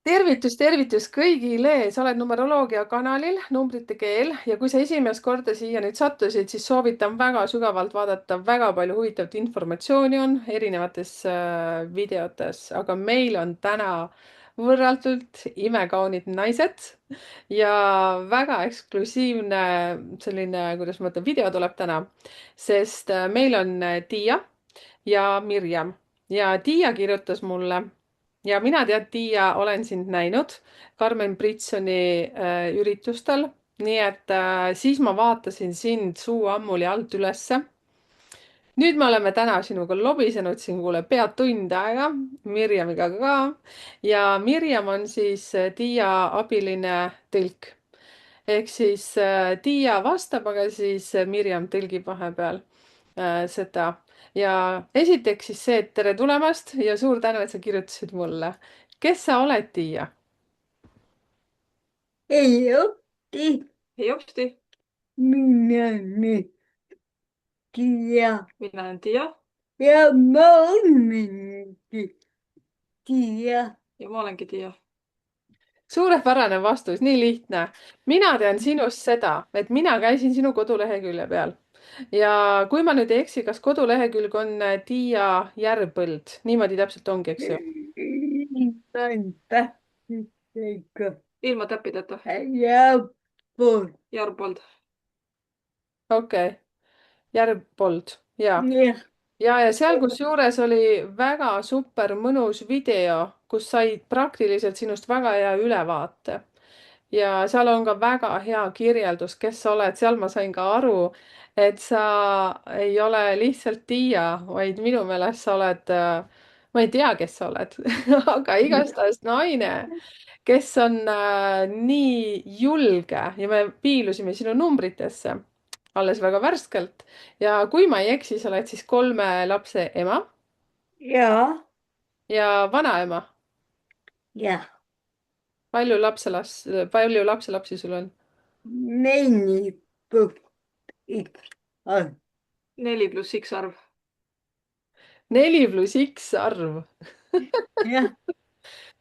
Tervitus kõigile, sa oled numeroloogia kanalil Numbrite keel ja kui sa esimest korda siia nüüd sattusid, siis soovitan väga sügavalt vaadata, väga palju huvitavat informatsiooni on erinevates videotes, aga meil on täna võrratult imekaunid naised ja väga eksklusiivne selline, kuidas ma ütlen, video tuleb täna, sest meil on Tiia ja Mirjam ja Tiia kirjutas mulle ja mina tead, Tiia, olen sind näinud Karmen Britsoni üritustel, nii et siis ma vaatasin sind suu ammuli alt ülesse. Nüüd me oleme täna sinuga lobisenud siin, kuule, pead tund aega, Mirjamiga ka. ja Mirjam on siis Tiia abiline tõlk. Ehk siis Tiia vastab, aga siis Mirjam tõlgib vahepeal seda. Ja esiteks siis see, et tere tulemast ja suur tänu, et sa kirjutasid mulle. Kes sa oled, Tiia? Ei opti Hei hopsti, minä nyt tiedä. minä olen Tiia Ja mä olenkin tiedä. ja ma olengi Tiia. Suurepärane vastus, nii lihtne. Mina tean sinust seda, et mina käisin sinu kodulehekülje peal ja kui ma nüüd ei eksi, kas kodulehekülg on Tiia Järvpõld, niimoodi täpselt ongi, eks ju? Näinpä eikö. Ilma täppideta. Ja pois. Järvpõld. Okei okay. Järvpõld ja Ja ja seal kusjuures oli väga super mõnus video, kus said praktiliselt sinust väga hea ülevaate. Ja seal on ka väga hea kirjeldus, kes sa oled, seal ma sain ka aru, et sa ei ole lihtsalt Tiia, vaid minu meelest sa oled, ma ei tea, kes sa oled aga igastahes naine, kes on nii julge ja me piilusime sinu numbritesse alles väga värskelt ja kui ma ei eksi, sa oled siis 3 lapse ema ja ja vanaema. ja Palju lapselapsi sul on? meni on. 4 + X arv. 4 + X arv. Ja.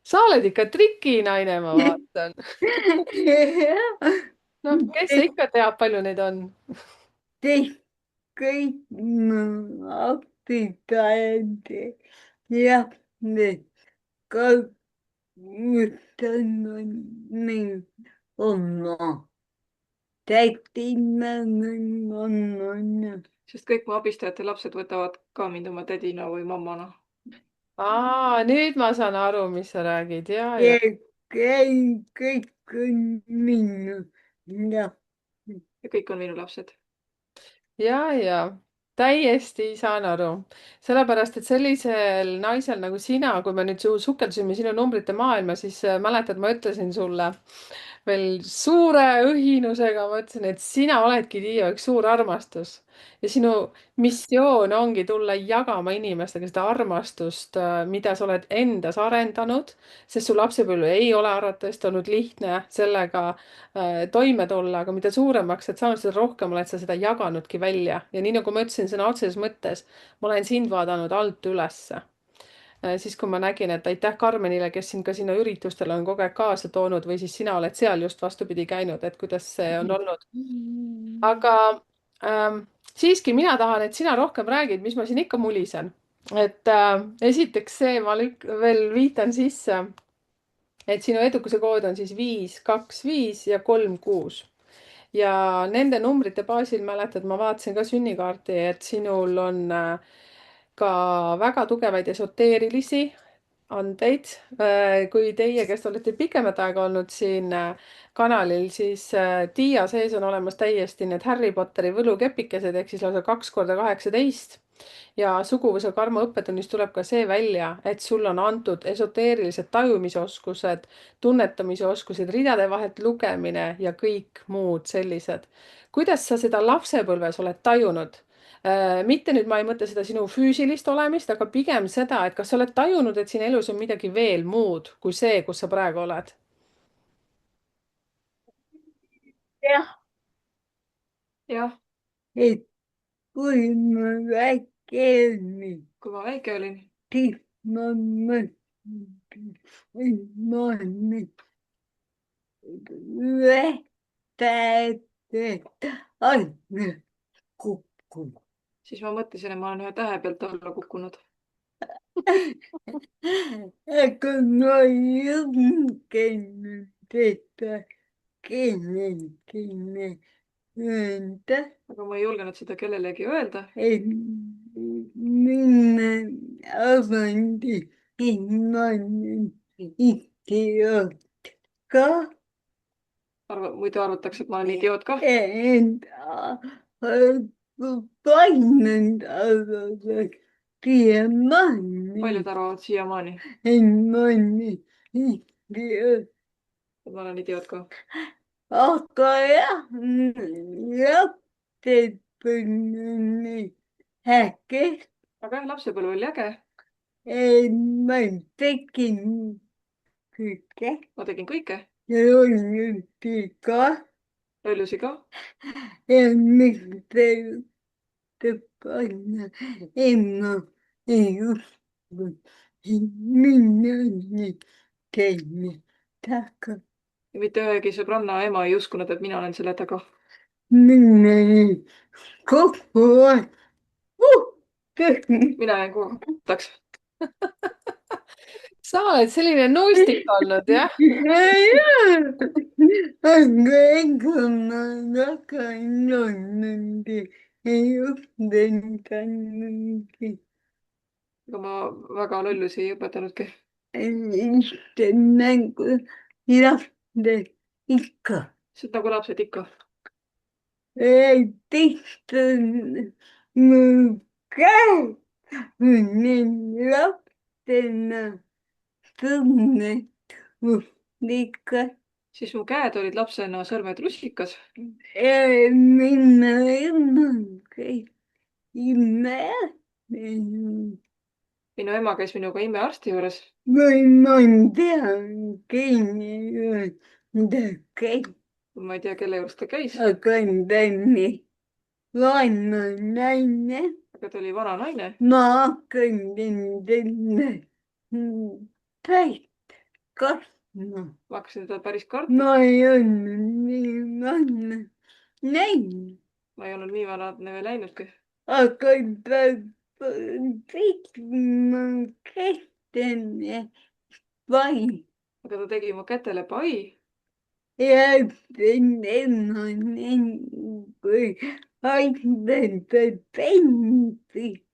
Sa oled ikka trikinaine, ma vaatan. Noh, kes see ikka teab, palju neid on? Te kõik õpitajad ja need kasutanud mind oma tädina on. Sest kõik mu abistajate lapsed võtavad ka mind oma tädina või mammana. Nüüd ma saan aru, mis sa räägid. Ja. Ja kõik on minu ja Ja kõik on minu lapsed. Ja täiesti saan aru. Sellepärast, et sellisel naisel nagu sina, kui me nüüd sukeldusime sinu numbrite maailma, siis mäletad, ma ütlesin sulle veel suure õhinusega, ma ütlesin, et sina oledki, Tiia, üks suur armastus. Ja sinu missioon ongi tulla jagama inimestega seda armastust, mida sa oled endas arendanud, sest su lapsepõlv ei ole arvatavasti olnud lihtne sellega toime tulla, aga mida suuremaks sa oled saanud, seda rohkem oled sa seda jaganudki välja. ja nii nagu ma ütlesin, sõna otseses mõttes, ma olen sind vaadanud alt ülesse. Siis, kui ma nägin, et aitäh Karmenile, kes sind ka sinna üritustele on kogu aeg kaasa toonud või siis sina oled seal just vastupidi käinud, et kuidas see on olnud. aga siiski mina tahan, et sina rohkem räägid, mis ma siin ikka mulisen. Et esiteks see, ma veel viitan sisse, et sinu edukuse kood on siis 525 ja 36. Ja nende numbrite baasil mäletad, ma vaatasin ka sünnikaarti, et sinul on ka väga tugevaid esoteerilisi andeid. Kui teie, kes olete pikemat aega olnud siin kanalil, siis Tiia sees on olemas täiesti need Harry Potteri võlukepikesed ehk siis lausa 2 × 18. Ja suguvõsa karma õppetunnis tuleb ka see välja, et sul on antud esoteerilised tajumisoskused, tunnetamise oskused, ridade vahelt lugemine ja kõik muud sellised. kuidas sa seda lapsepõlves oled tajunud? Mitte nüüd ma ei mõtle seda sinu füüsilist olemist, aga pigem seda, et kas sa oled tajunud, et siin elus on midagi veel muud kui see, kus sa praegu oled? jah, Jah, et kui ma väike olin, kui ma väike olin, siis ma mõtlesin. ilmane tähed on kukkunud. siis ma mõtlesin, et ma olen ühe tähe pealt alla kukkunud. Aga ma julgen teda kellelegi öelda, aga ma ei julgenud seda kellelegi öelda. et minna avandi ilmane idioot ka. Muidu arvatakse, et ma olen idioot kah. Enda paljud arvavad siiamaani, paljud arvavad siiamaani, et ma olen idioot. et ma olen idioot kah. Aga jah, lapsepõlv on äge. aga jah, lapsepõlv oli äge. Ma tegin kõike ma tegin kõike, ja lollusi ka lollusi ka. ja mitte panna ema ei uskunud, et mina nüüd käin taga. ja mitte ühegi sõbranna ema ei uskunud, et mina olen selle taga. Minna kokku mina jäin puhtaks. sa oled selline nuustik olnud, jah? aga ega ma väga ei lollunud, ei õpetanud. ega ma väga lollusi ei õpetanudki. lihtsalt nagu lapsed ikka. lihtsalt nagu lapsed ikka. tihti mu käed on lapsena tunnet ikka. siis mu käed olid lapsena sõrmed rusikas. minna käib ime. minu ema käis minuga imearsti juures. või ma ei tea, mida käib. ma ei tea, kelle juures ta käis. aga ta on vana naine. aga ta oli vana naine. ma hakkan endale päit kartma. ma hakkasin teda päris kartma. ma ei olnud nii vana näinud. ma ei olnud nii vana veel näinudki. aga ta tegi mu kätele pai. aga ta tegi mu kätele pai. ja ema kui aidata pensi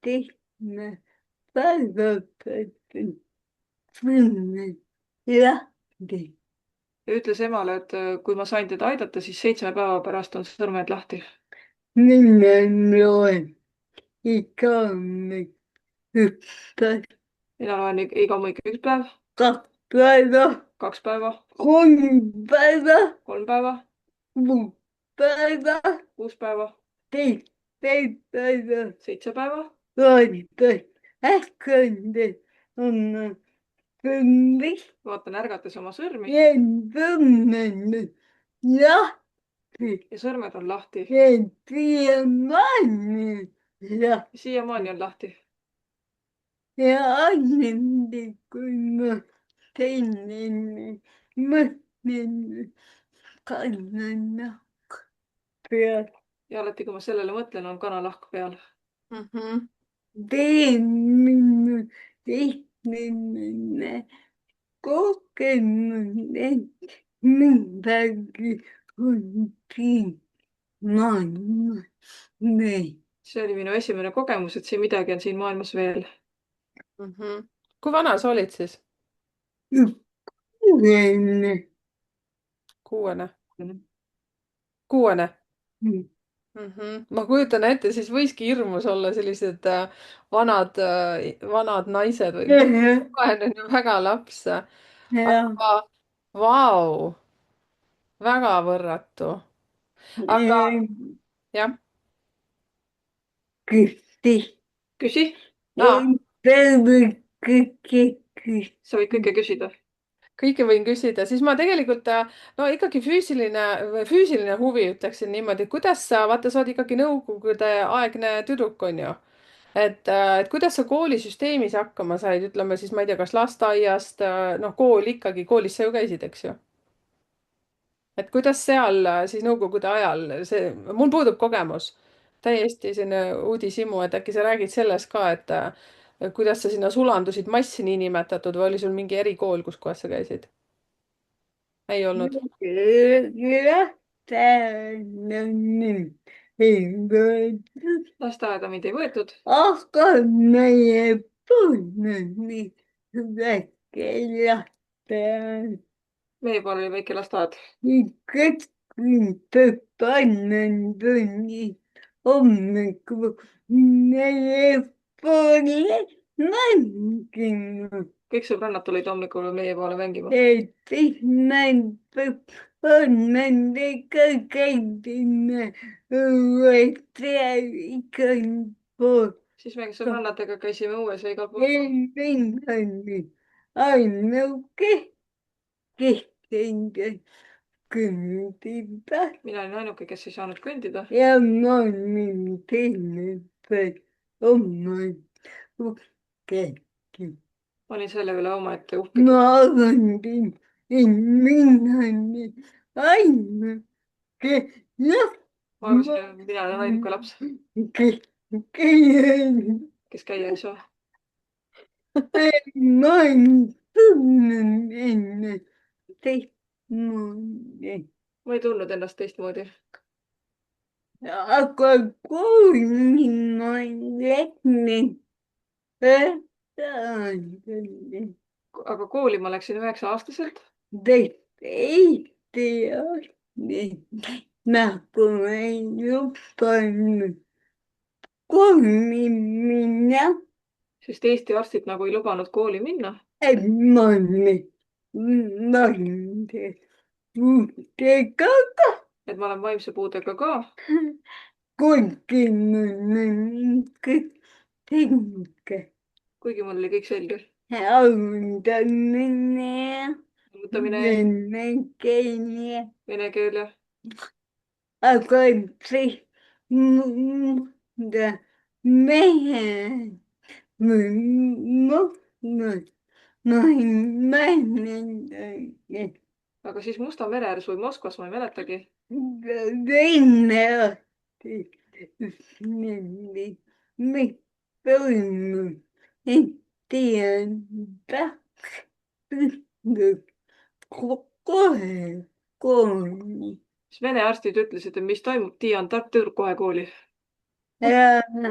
tehna päevapäeval sõnne lahti. ja ütles emale, et kui ma sain teda aidata, siis 7 päeva pärast on sõrmed lahti. mina loen iga üks päev. mina loen iga hommik 1 päev. 2 päeva. 2 päeva. 3 päeva. 3 päeva. 6 päeva. 6 päeva. 7 päeva. 7 päeva. äkki on tõmbis. vaatan ärgates oma sõrmi. ja sõrmed on lahti. siiamaani on lahti. ja alati, kui ma teen, mõtlen, kannan nahk peal. ja alati, kui ma sellele mõtlen, on kanalahk peal. teen minu lihtne kogemus, et midagi on siin maailmas veel. see oli minu esimene kogemus, et siin midagi on siin maailmas veel. kui vana sa olid siis? 6. 6. 6. ma kujutan ette, siis võiski hirmus olla sellised vanad naised või vaen on ju väga laps. aga vau, väga võrratu. aga jah. küsi. sa võid kõike küsida. kõike võin küsida, siis ma tegelikult no ikkagi füüsiline huvi ütleksin niimoodi, kuidas sa, vaata, sa oled ikkagi nõukogude aegne tüdruk, on ju. et kuidas sa koolisüsteemis hakkama said, ütleme siis, ma ei tea, kas lasteaiast, noh, kool ikkagi, koolis sa ju käisid, eks ju? et kuidas seal siis Nõukogude ajal see, mul puudub kogemus, täiesti selline uudishimu, et äkki sa räägid sellest ka, et kuidas sa sinna sulandusid massi niinimetatud või oli sul mingi erikool, kus kohas sa käisid? ei olnud? lasteaeda mind ei võetud. aga meie põlvnemine väike meie pool oli väike lasteaed. kõik pannandunnid hommikul meie poole mänginud. kõik sõbrannad tulid hommikul meie poole mängima. et siis mängib on nendega käisime õues ja igal pool. siis me sõbrannadega käisime õues ja igal pool. Mind oli ainuke, kes ei kõndida. mina olin ainuke, kes ei saanud kõndida. ja ma olin teinud oma uhkegi. ma olin selle üle omaette uhke. ma arvasin, et mina olin ainuke laps. ma arvasin, et mina olen ainuke laps, kes käia. kes käia ei saa. ma ei tundnud ennast teistmoodi. ma ei tundnud ennast teistmoodi. aga kooli ma läksin üheksa-aastaselt. aga kooli ma läksin 9-aastaselt. Eesti aastaselt nagu ei lubanud kooli minna. sest Eesti arstid nagu ei lubanud kooli minna. ma olin puudega ka. et ma olen vaimse puudega ka. kuigi mul on kõik selge. kuigi mul oli kõik selge. haldamine, mõtlemine, vene keele, vene keel ja aga siis mulle mehed, ma ei mäleta, aga siis Musta mere ääres või Moskvas, ma ei mäletagi. teine asi, mis toimub, et teada kohe kooli. siis vene arstid ütlesid, et mis toimub, Tiia on Tartu kohe kooli. ja no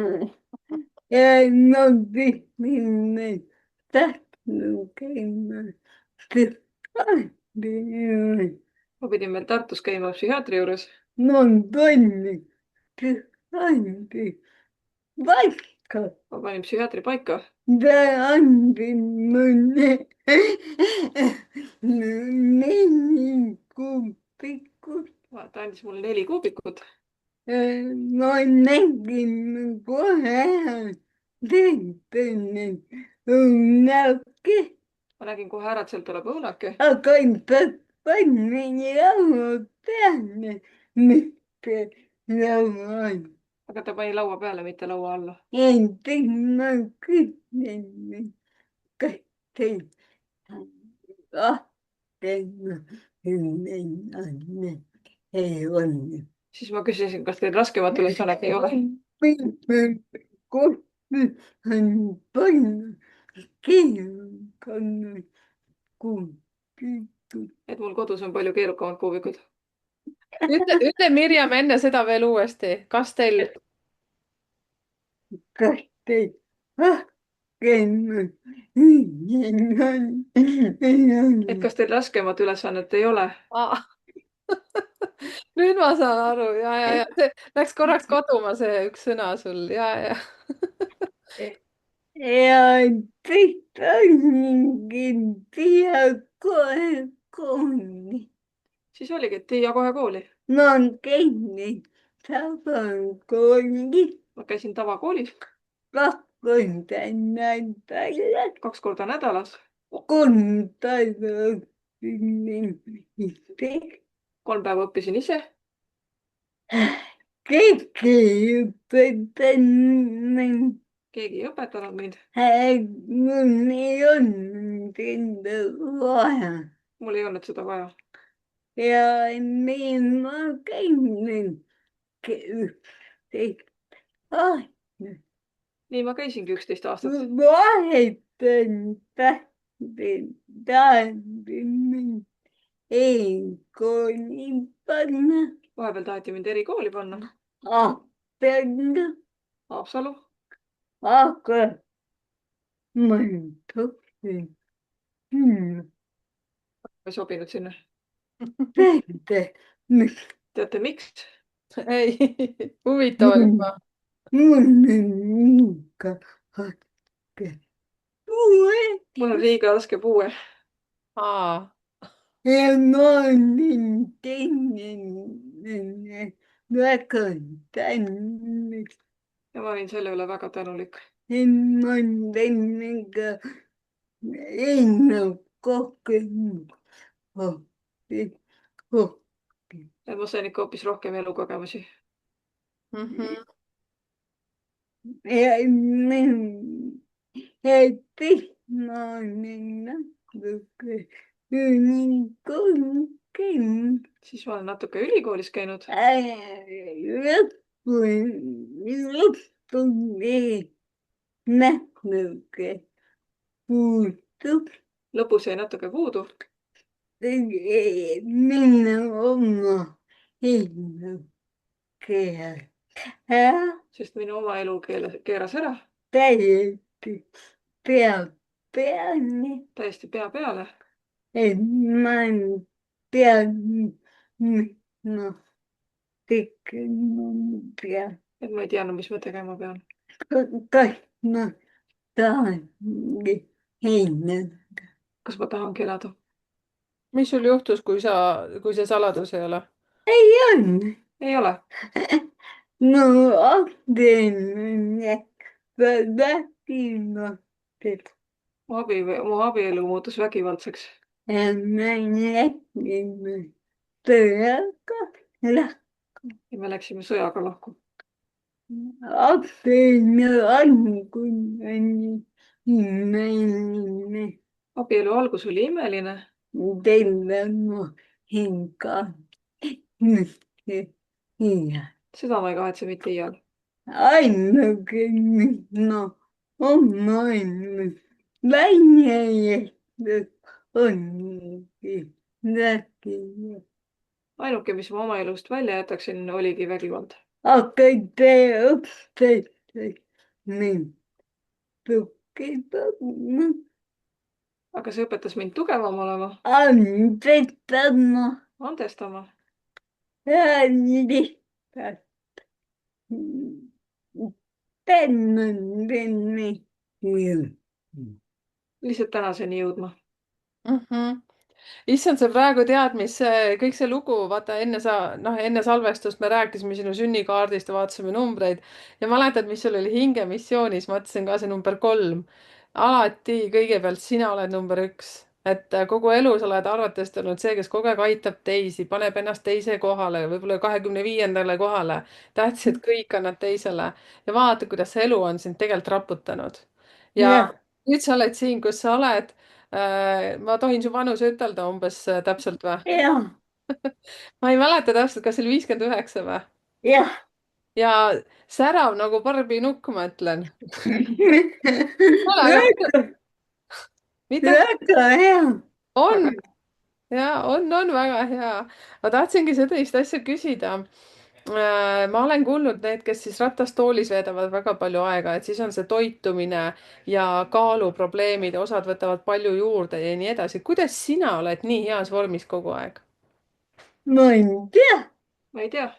minna Tartu käima. ma pidin veel Tartus käima psühhiaatri juures. no tonni paika. ma panin psühhiaatri paika. ta andis mulle 4 kuupikut. ta andis mulle 4 kuubikut. ma nägin kohe õunake. ma nägin kohe ära, et sealt tuleb õunake. aga panin laua peale, mitte laua alla. aga ta pani laua peale, mitte laua alla. Ensin ma küsin, kas teil lahti ei olnud. siis ma küsisin, kas teil raskemat ülesannet ei ole. kus on palju keerukam kuubikud. et mul kodus on palju keerukamad kuubikud. ütle Mirjam enne seda veel uuesti, kas teil kas teil raskemat et kas teil raskemat ülesannet ei ole? nüüd ma saan aru ja see läks korraks kaduma, see üks sõna sul ja. ja teist olingi diakooni. siis oligi, et Tiia kohe kooli. ma käisin tavakooli ma käisin tavakoolis 2 korda nädalas. 2 korda nädalas. 3 päeva õppisin ise. 3 päeva õppisin ise. keegi ei õpetanud mind. keegi ei õpetanud mind. mul ei olnud enda vaja mul ei olnud seda vaja. ja nii ma käin üksteist aastat. nii ma käisingi 11 aastat. vahetan tahtmine e-kooli panna. vahepeal taheti mind erikooli panna. Apteega, Haapsalu. aga ma ei tohi sinna ei sobinud sinna. teha. Mis teate, miks? ei, huvitav oli juba. mul on liiga raske puue mul on liiga raske puue. ja ma olin teine väga tänulik. ja ma olin selle üle väga tänulik. ma olen teiega eelnõu kogenud hoopis rohkem. ja ma sain ikka hoopis rohkem elukogemusi. ja ma olen natuke ülikooli käinud. siis ma olen natuke ülikoolis käinud. lõpuni natuke puutub. lõpus jäi natuke puudu. minu oma eelnõu keel. sest minu oma elu keeras ära. täiesti pea peale. täiesti pea peale. et ma ei teadnud, mis ma tegema pean. et ma ei teadnud, mis ma tegema pean. kas ma tahangi heinata? kas ma tahangi elada? mis sul juhtus, kui see saladus ei ole? ei olnud. ei ole. no abielu vägivaldselt. mu abielu muutus vägivaldseks. ja me läksime sõjaga lahku. ja me läksime sõjaga lahku. abielu algus oli imeline. abielu algus oli imeline. terve mu hinga mitte iial. seda ma ei kahetse mitte iial. ainuke, mis ma oma maailmas välja jätnud, ongi vägivald. ainuke, mis ma oma elust välja jätaksin, oligi vägivald. aga te õpetate mind tugevama. aga see õpetas mind tugevam olema. andestama. andestama. lihtsalt tänaseni jõudma. lihtsalt tänaseni jõudma. issand, sa praegu tead, mis kõik see lugu, vaata enne salvestust me rääkisime sinu sünnikaardist ja vaatasime numbreid ja mäletad, mis sul oli hingemissioonis, ma ütlesin ka see number 3. alati kõigepealt sina oled number 1, et kogu elu sa oled arvatavasti olnud see, kes kogu aeg aitab teisi, paneb ennast teise kohale, võib-olla 25. kohale. tähtis, et kõik annad teisele ja vaata, kuidas see elu on sind tegelikult raputanud. ja nüüd sa oled siin, kus sa oled. ma tohin su vanuse ütelda umbes täpselt või? jah. ma ei mäleta täpselt, kas see oli 59 või? jah. ja särav nagu Barbi nukk, ma ütlen. mida? väga hea. on ja on väga hea. ma tahtsingi sellist asja küsida. ma olen kuulnud need, kes siis ratastoolis veedavad väga palju aega, et siis on see toitumine ja kaaluprobleemid, osad võtavad palju juurde ja nii edasi. kuidas sina oled nii heas vormis kogu aeg? ma ei tea. ma ei tea.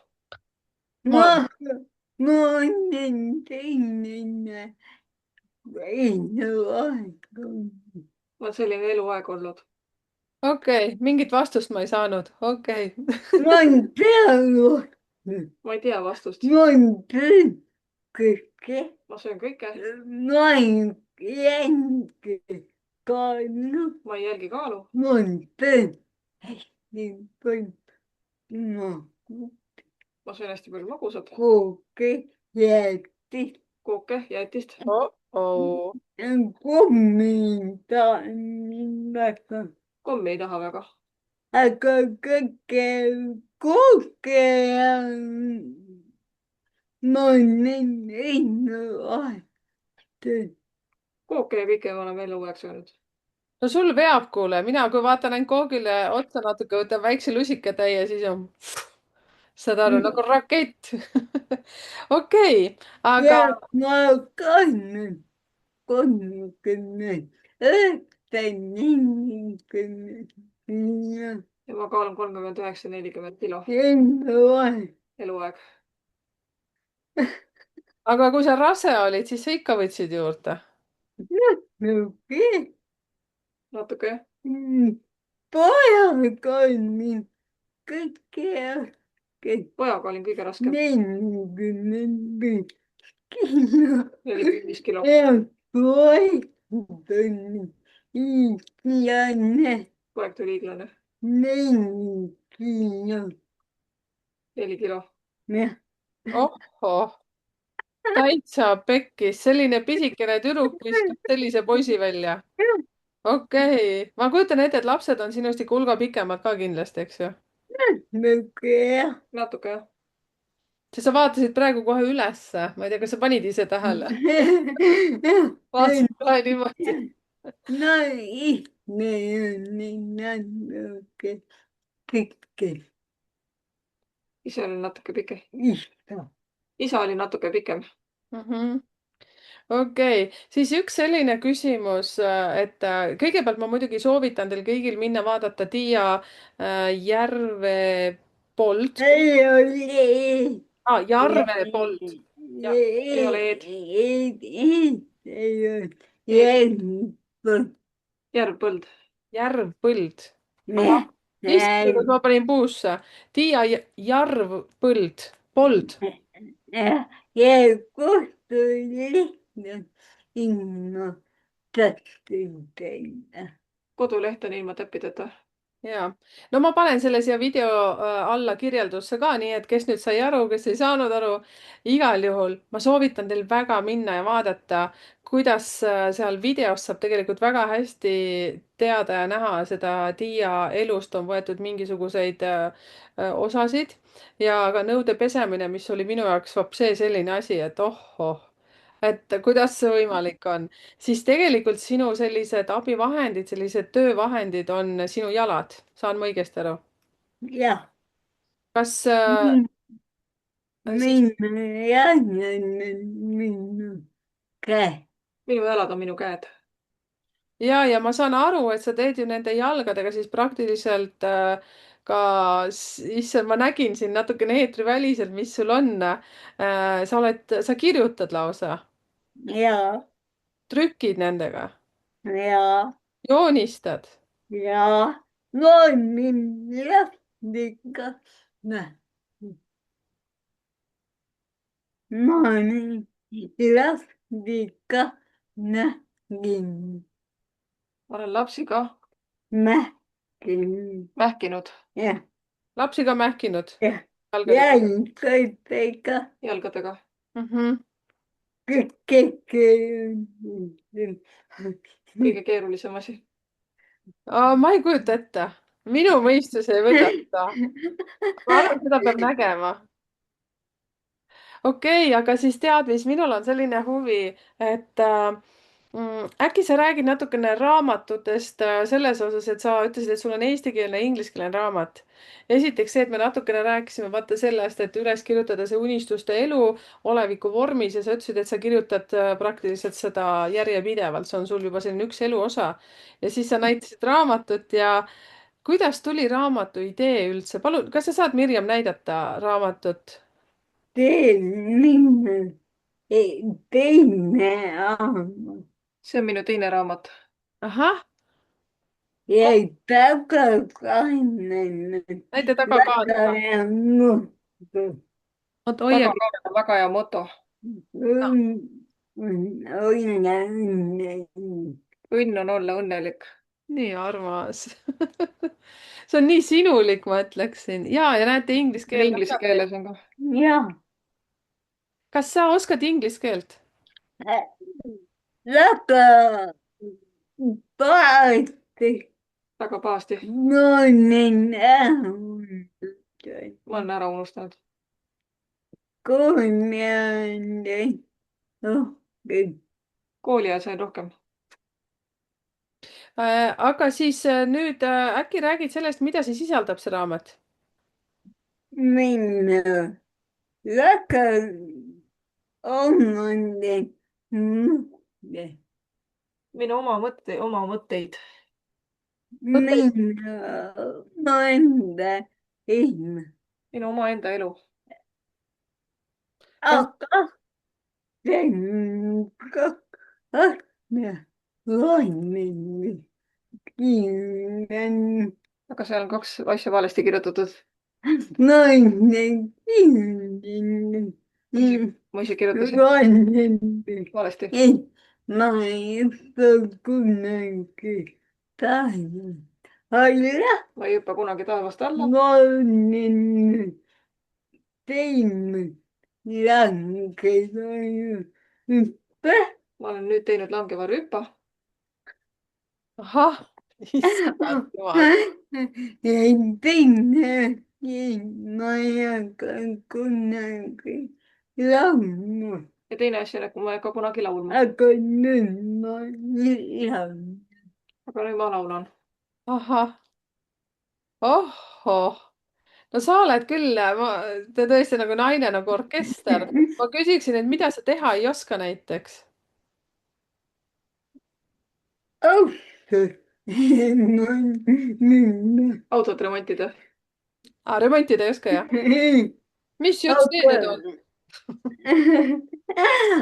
ma olen teine eluaeg. ma olen selline eluaeg olnud. okei, mingit vastust ma ei saanud, okei. ma ei tea. ma ei tea vastust. ma ei tea kõike. ma söön kõike. ma ei jälgi kaalu. ma ei jälgi kaalu. ma teen hästi palju ma söön hästi palju magusat. kooki, jääti. kooke, jäätist. Oh-oh. kummi tahan väga, kommi ei taha väga. aga kõike kooke ma olen alati. kooke ja kõike me oleme eluaeg söönud. No sul veab, kuule, mina, kui vaatan ainult koogile otsa natuke, võtan väikse lusikatäie, siis on, saad aru, nagu rakett. okei, aga Ja ma kannan 39 ja ja ma kaalun 39, 40 kilo eluaeg. eluaeg. aga kui sa rase olid, siis sa ikka võtsid juurde. Natuke. natuke jah. Pojaga on mind kõike raske. pojaga olin kõige raskem. 40 kilo. 45 kilo. Ja poeg on hiiglane. poeg tuli hiiglane. 4 kilo. 4 kilo. Jah. ohoh, täitsa pekkis, selline pisikene tüdruk viskab sellise poisi välja. okei, ma kujutan ette, et lapsed on sinust ikka hulga pikemad ka kindlasti, eks ju? Natuke. natuke jah. sest sa vaatasid praegu kohe ülesse, ma ei tea, kas sa panid ise tähele? vaatasid kohe niimoodi. No ihme on nii natuke pikke. ise olin natuke pikem. Isa. isa oli natuke pikem. okei, siis üks selline küsimus, et kõigepealt ma muidugi soovitan teil kõigil minna vaadata Tiia Järvepold. Ei ole. Järvepold. Ja, ei ole Eed. Ei ole. Järv. järvpõld. Järvpõld. Jah. issand, ma panin puusse. Tiia Järvpõld. Pold. Kust oli lihtne ilma tähtedeta. koduleht on ilma täppideta. ja, no ma panen selle siia video alla kirjeldusse ka, nii et kes nüüd sai aru, kes ei saanud aru, igal juhul ma soovitan teil väga minna ja vaadata, kuidas seal videos saab tegelikult väga hästi teada ja näha seda Tiia elust on võetud mingisuguseid osasid ja ka nõude pesemine, mis oli minu jaoks vapsee selline asi, et oh-oh, et kuidas see võimalik on, siis tegelikult sinu sellised abivahendid, sellised töövahendid on sinu jalad, saan ma õigesti aru? Jah. kas siis Minna jälle minu käe. minu jalad on minu käed. ja ma saan aru, et sa teed ju nende jalgadega siis praktiliselt ka, issand, ma nägin siin natukene eetriväliselt, mis sul on. sa kirjutad lausa, Ja, trükid nendega, ja, joonistad. ja. No niin lähtikö? No niin lähtikö? Näkin. ma olen lapsi ka Mäkin. mähkinud Jah, lapsi ka mähkinud jah. jalgadega. Jälkeiteikä. jalgadega. kõige keerulisem asi. Ma ei kujuta ette, minu mõistus ei võta seda. ma arvan, et seda peab nägema. okei, aga siis tead, mis minul on selline huvi, et äkki sa räägid natukene raamatutest selles osas, et sa ütlesid, et sul on eestikeelne ja ingliskeelne raamat. esiteks see, et me natukene rääkisime vaata sellest, et üles kirjutada see unistuste elu oleviku vormis ja sa ütlesid, et sa kirjutad praktiliselt seda järjepidevalt, see on sul juba selline üks elu osa. ja siis sa näitasid raamatut ja kuidas tuli raamatu idee üldse? palun, kas sa saad, Mirjam, näidata raamatut? Teine. Teine aamu. see on minu teine raamat. ahah, Jäi tagakainen. näita tagakaadri. Ja nuttu. oot, hoiagi. väga hea moto. Õnne. õnn on olla õnnelik. nii armas see on nii sinulik, ma ütleksin. ja näete inglise keelt. Inglise keeles on ka. Jah. kas sa oskad inglise keelt? väga pahasti. väga pahasti. ma olen ära ma olen ära unustanud. kolmandaid rohkem. kooliajal sain rohkem. Aga siis nüüd äkki räägid sellest, mida see sisaldab, see raamat? minna väga omanik mõte. minu oma mõtteid. Mõtteid. minna omaenda ilma. minu omaenda elu. aga see on kakne loimine. kindel aga seal on kaks asja valesti kirjutatud. naine kindel. ma ise kirjutasin loimine. valesti. ma ei saa kunagi taha. alla. ma ei hüppa kunagi taevast alla. ma olen teinud langeda hüppe. ma olen nüüd teinud langeva hüpa. ahah, issand jumal. teine ma ei hakka kunagi laulma, ja teine asi on, et ma ei hakka kunagi laulma. aga nüüd ma laulan. aga nüüd ma laulan. ahah, ohhoh, no sa oled küll, te tõesti nagu naine, nagu orkester. ma küsiksin, et mida sa teha ei oska näiteks? ausalt, autot remontida. Remontida ei oska, jah? mis jutt see nüüd on?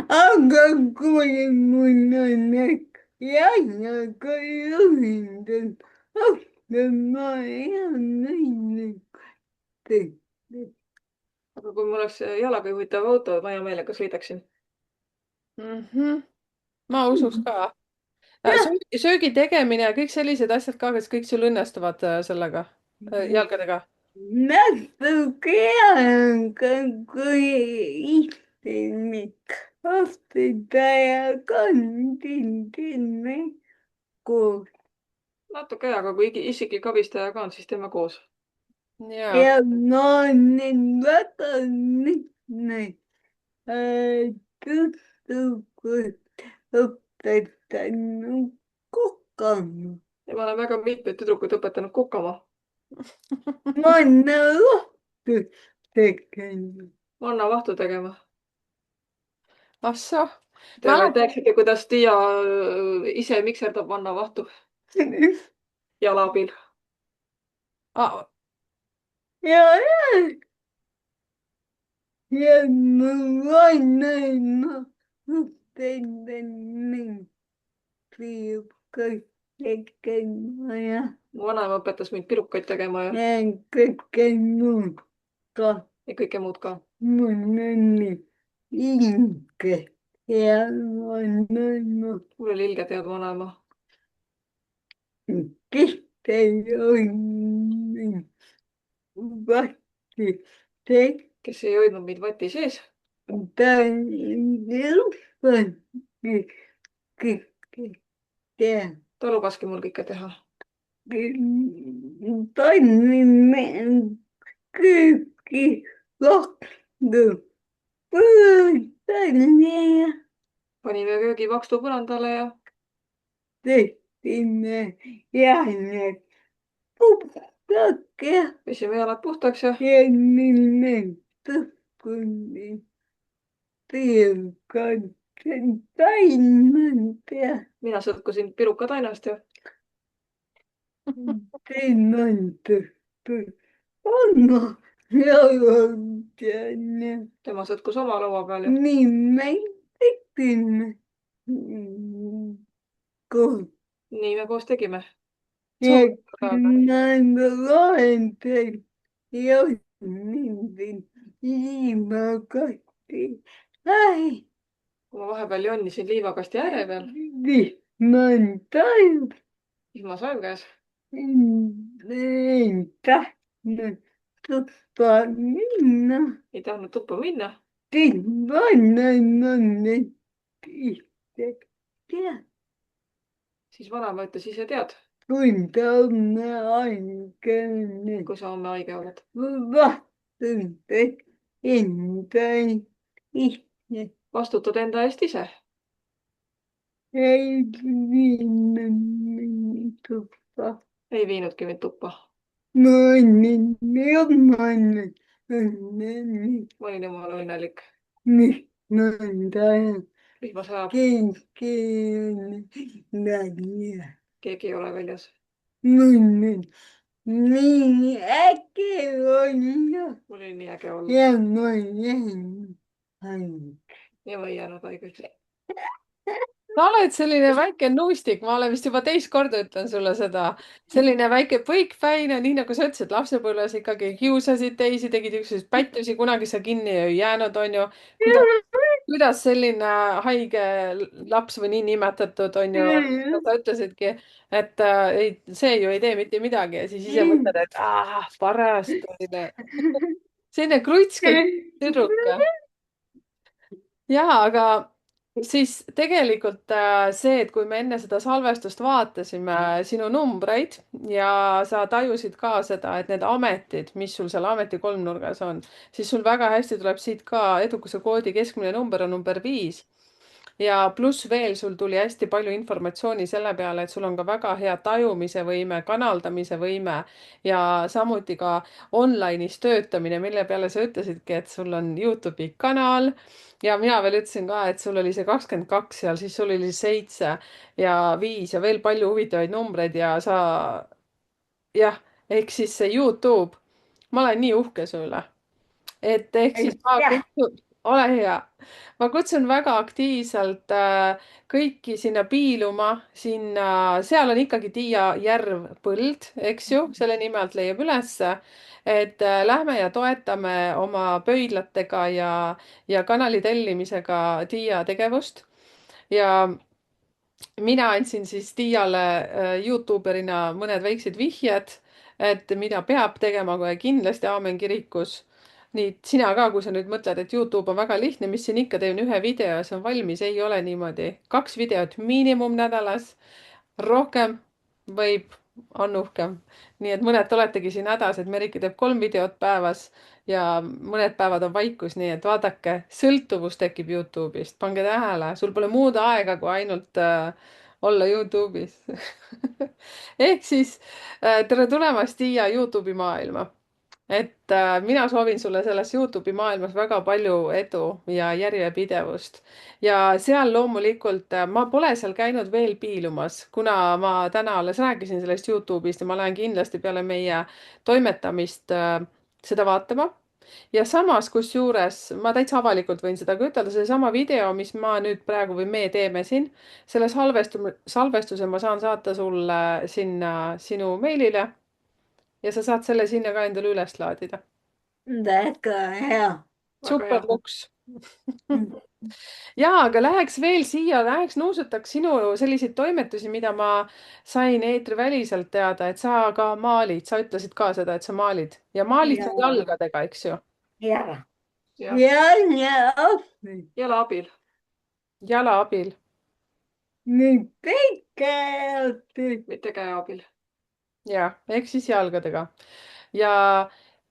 aga kui mul on jaanaga juhindud, ma ei näinud. aga kui mul oleks jalaga juhitav auto, ma hea meelega sõidaksin. ma usuks ka. söögi tegemine ja kõik sellised asjad ka, kas kõik sul õnnestuvad sellega, jalgadega? natuke aega, kui istemik vastutajaga teeme koos. natuke aega, kui isiklik abistaja ka on, siis teeme koos. ja ma olen väga mitmeid tuttavaid õpetanud kokama. ja ma olen väga mitmeid tüdrukuid õpetanud kukkama. ma olen rohtu tegema. Manna vahtu tegema. ah soo. Te teaksite, kuidas Tiia ise mikserdab manna vahtu jala abil. Ah, ja ma olen õpetanud piirukaid tegema ja mu vanaema õpetas mind pirukaid tegema ja kõike muud ka. ja kõike muud ka. mul on ilge ja vanaema, mul oli ilge tead vanaema. kes ei olnud vatti teinud. kes ei hoidnud meid vati sees. ta lubaski kõike teha. ta lubaski mul kõike teha. toimime kõiki lahti põõsale ja panime köögi vakstu põrandale ja tegime jälle puhtaks ja pesime jalad puhtaks ja jälle tõhkuni pilkad taimad ja mina sõtkusin piruka tainast ja teinandatud anna jalutjana. tema sõtkus oma laua peal ja nii me tegime koos. nii me koos tegime. ja ma loen teil ja mind liimakasti. kui ma vahepeal jonnisin liivakasti ääre peal vihmantaju vihma saev käes. ei tahtnud tuppa minna. ei tahtnud tuppa minna. teid vanen on tea, siis vanaema ütles, ise tead, kui ta on haige, kui sa homme haige oled. vahtun enda ise vastutad enda eest ise. ei viinud tuppa. ei viinudki mind tuppa. Mõnin jumalad, õnnelik, ma olin jumala õnnelik. nõnda vihma sajab, keegi nägi. keegi ei ole väljas. Mõnin nii äkki olla mul oli nii äge olla ja ma jäin haige. ja ma ei jäänud haigeks. sa oled selline väike nuustik, ma olen vist juba teist korda ütlen sulle seda. selline väike põikpäine, nii nagu sa ütlesid, lapsepõlves ikkagi kiusasid teisi, tegid üksteist pättusi, kunagi sa kinni ei jäänud, onju. kuidas selline haige laps või niinimetatud onju, sa ütlesidki, et ei, see ju ei tee mitte midagi ja siis ise mõtled, et paras selline krutskõi tüdruk. jaa, aga siis tegelikult see, et kui me enne seda salvestust vaatasime sinu numbreid ja sa tajusid ka seda, et need ametid, mis sul seal ameti kolmnurgas on, siis sul väga hästi tuleb siit ka edukuse koodi keskmine number on number 5. ja pluss veel sul tuli hästi palju informatsiooni selle peale, et sul on ka väga hea tajumise võime, kanaldamise võime ja samuti ka online'is töötamine, mille peale sa ütlesidki, et sul on Youtube'i kanal ja mina veel ütlesin ka, et sul oli see 22 seal, siis sul oli 7 ja 5 ja veel palju huvitavaid numbreid ja sa jah, ehk siis see Youtube, ma olen nii uhke su üle, et ehk siis ma aitäh. kutsun, ole hea, ma kutsun väga aktiivselt kõiki sinna piiluma, sinna, seal on ikkagi Tiia Järv põld, eks ju, selle nime alt leiab ülesse. et lähme ja toetame oma pöidlatega ja kanali tellimisega Tiia tegevust ja mina andsin siis Tiiale Youtuberina mõned väiksed vihjed, et mida peab tegema kohe kindlasti Aamen kirikus. nii sina ka, kui sa nüüd mõtled, et Youtube on väga lihtne, mis siin ikka, teen ühe video ja see on valmis, ei ole niimoodi. 2 videot miinimum nädalas, rohkem võib, on uhkem. nii et mõned oletegi siin hädas, et Merike teeb 3 videot päevas ja mõned päevad on vaikus, nii et vaadake, sõltuvus tekib Youtube'ist, pange tähele, sul pole muud aega, kui ainult olla Youtube'is ehk siis tere tulemast siia Youtube'i maailma. et mina soovin sulle selles Youtube'i maailmas väga palju edu ja järjepidevust ja seal loomulikult ma pole seal käinud veel piilumas, kuna ma täna alles rääkisin sellest Youtube'ist ja ma lähen kindlasti peale meie toimetamist seda vaatama. ja samas, kusjuures ma täitsa avalikult võin seda ka ütelda, seesama video, mis ma nüüd praegu või me teeme siin, selle salvestuse ma saan saata sulle sinna sinu meilile ja sa saad selle sinna ka endale üles laadida. väga hea. väga super hea. luks. ja, aga läheks veel siia, läheks nuusutaks sinu selliseid toimetusi, mida ma sain eetriväliselt teada, et sa ka maalid, sa ütlesid ka seda, et sa maalid ja maalid sa ja, jalgadega, eks ju, ja, ja ja, jala abil. jala abil. nüüd pikalt. mitte käe abil. ja, ehk siis jalgadega. ja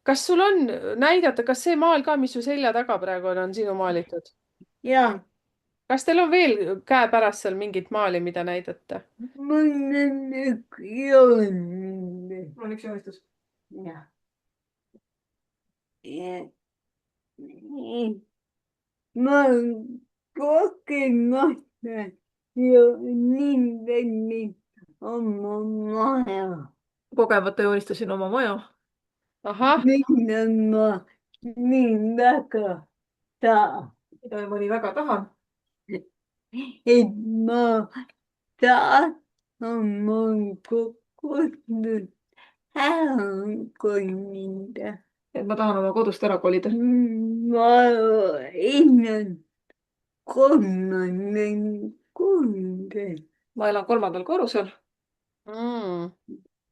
kas sul on näidata, kas see maal ka, mis su selja taga praegu on sinu maalitud? ja, kas teil on veel käepärast seal mingit maali, mida näidata? mul on üks joon. mul on üks joonistus. ja, ja, ma kogenud ju nii palju oma maja. kogemata joonistasin oma maja. ahah, mida ma nii väga tahan. mida ma nii väga tahan. et ma tahan oma kodust ära kolida. et ma tahan oma kodust ära kolida. ma elan kolmandal korrusel, ma elan 3. korrusel. mm.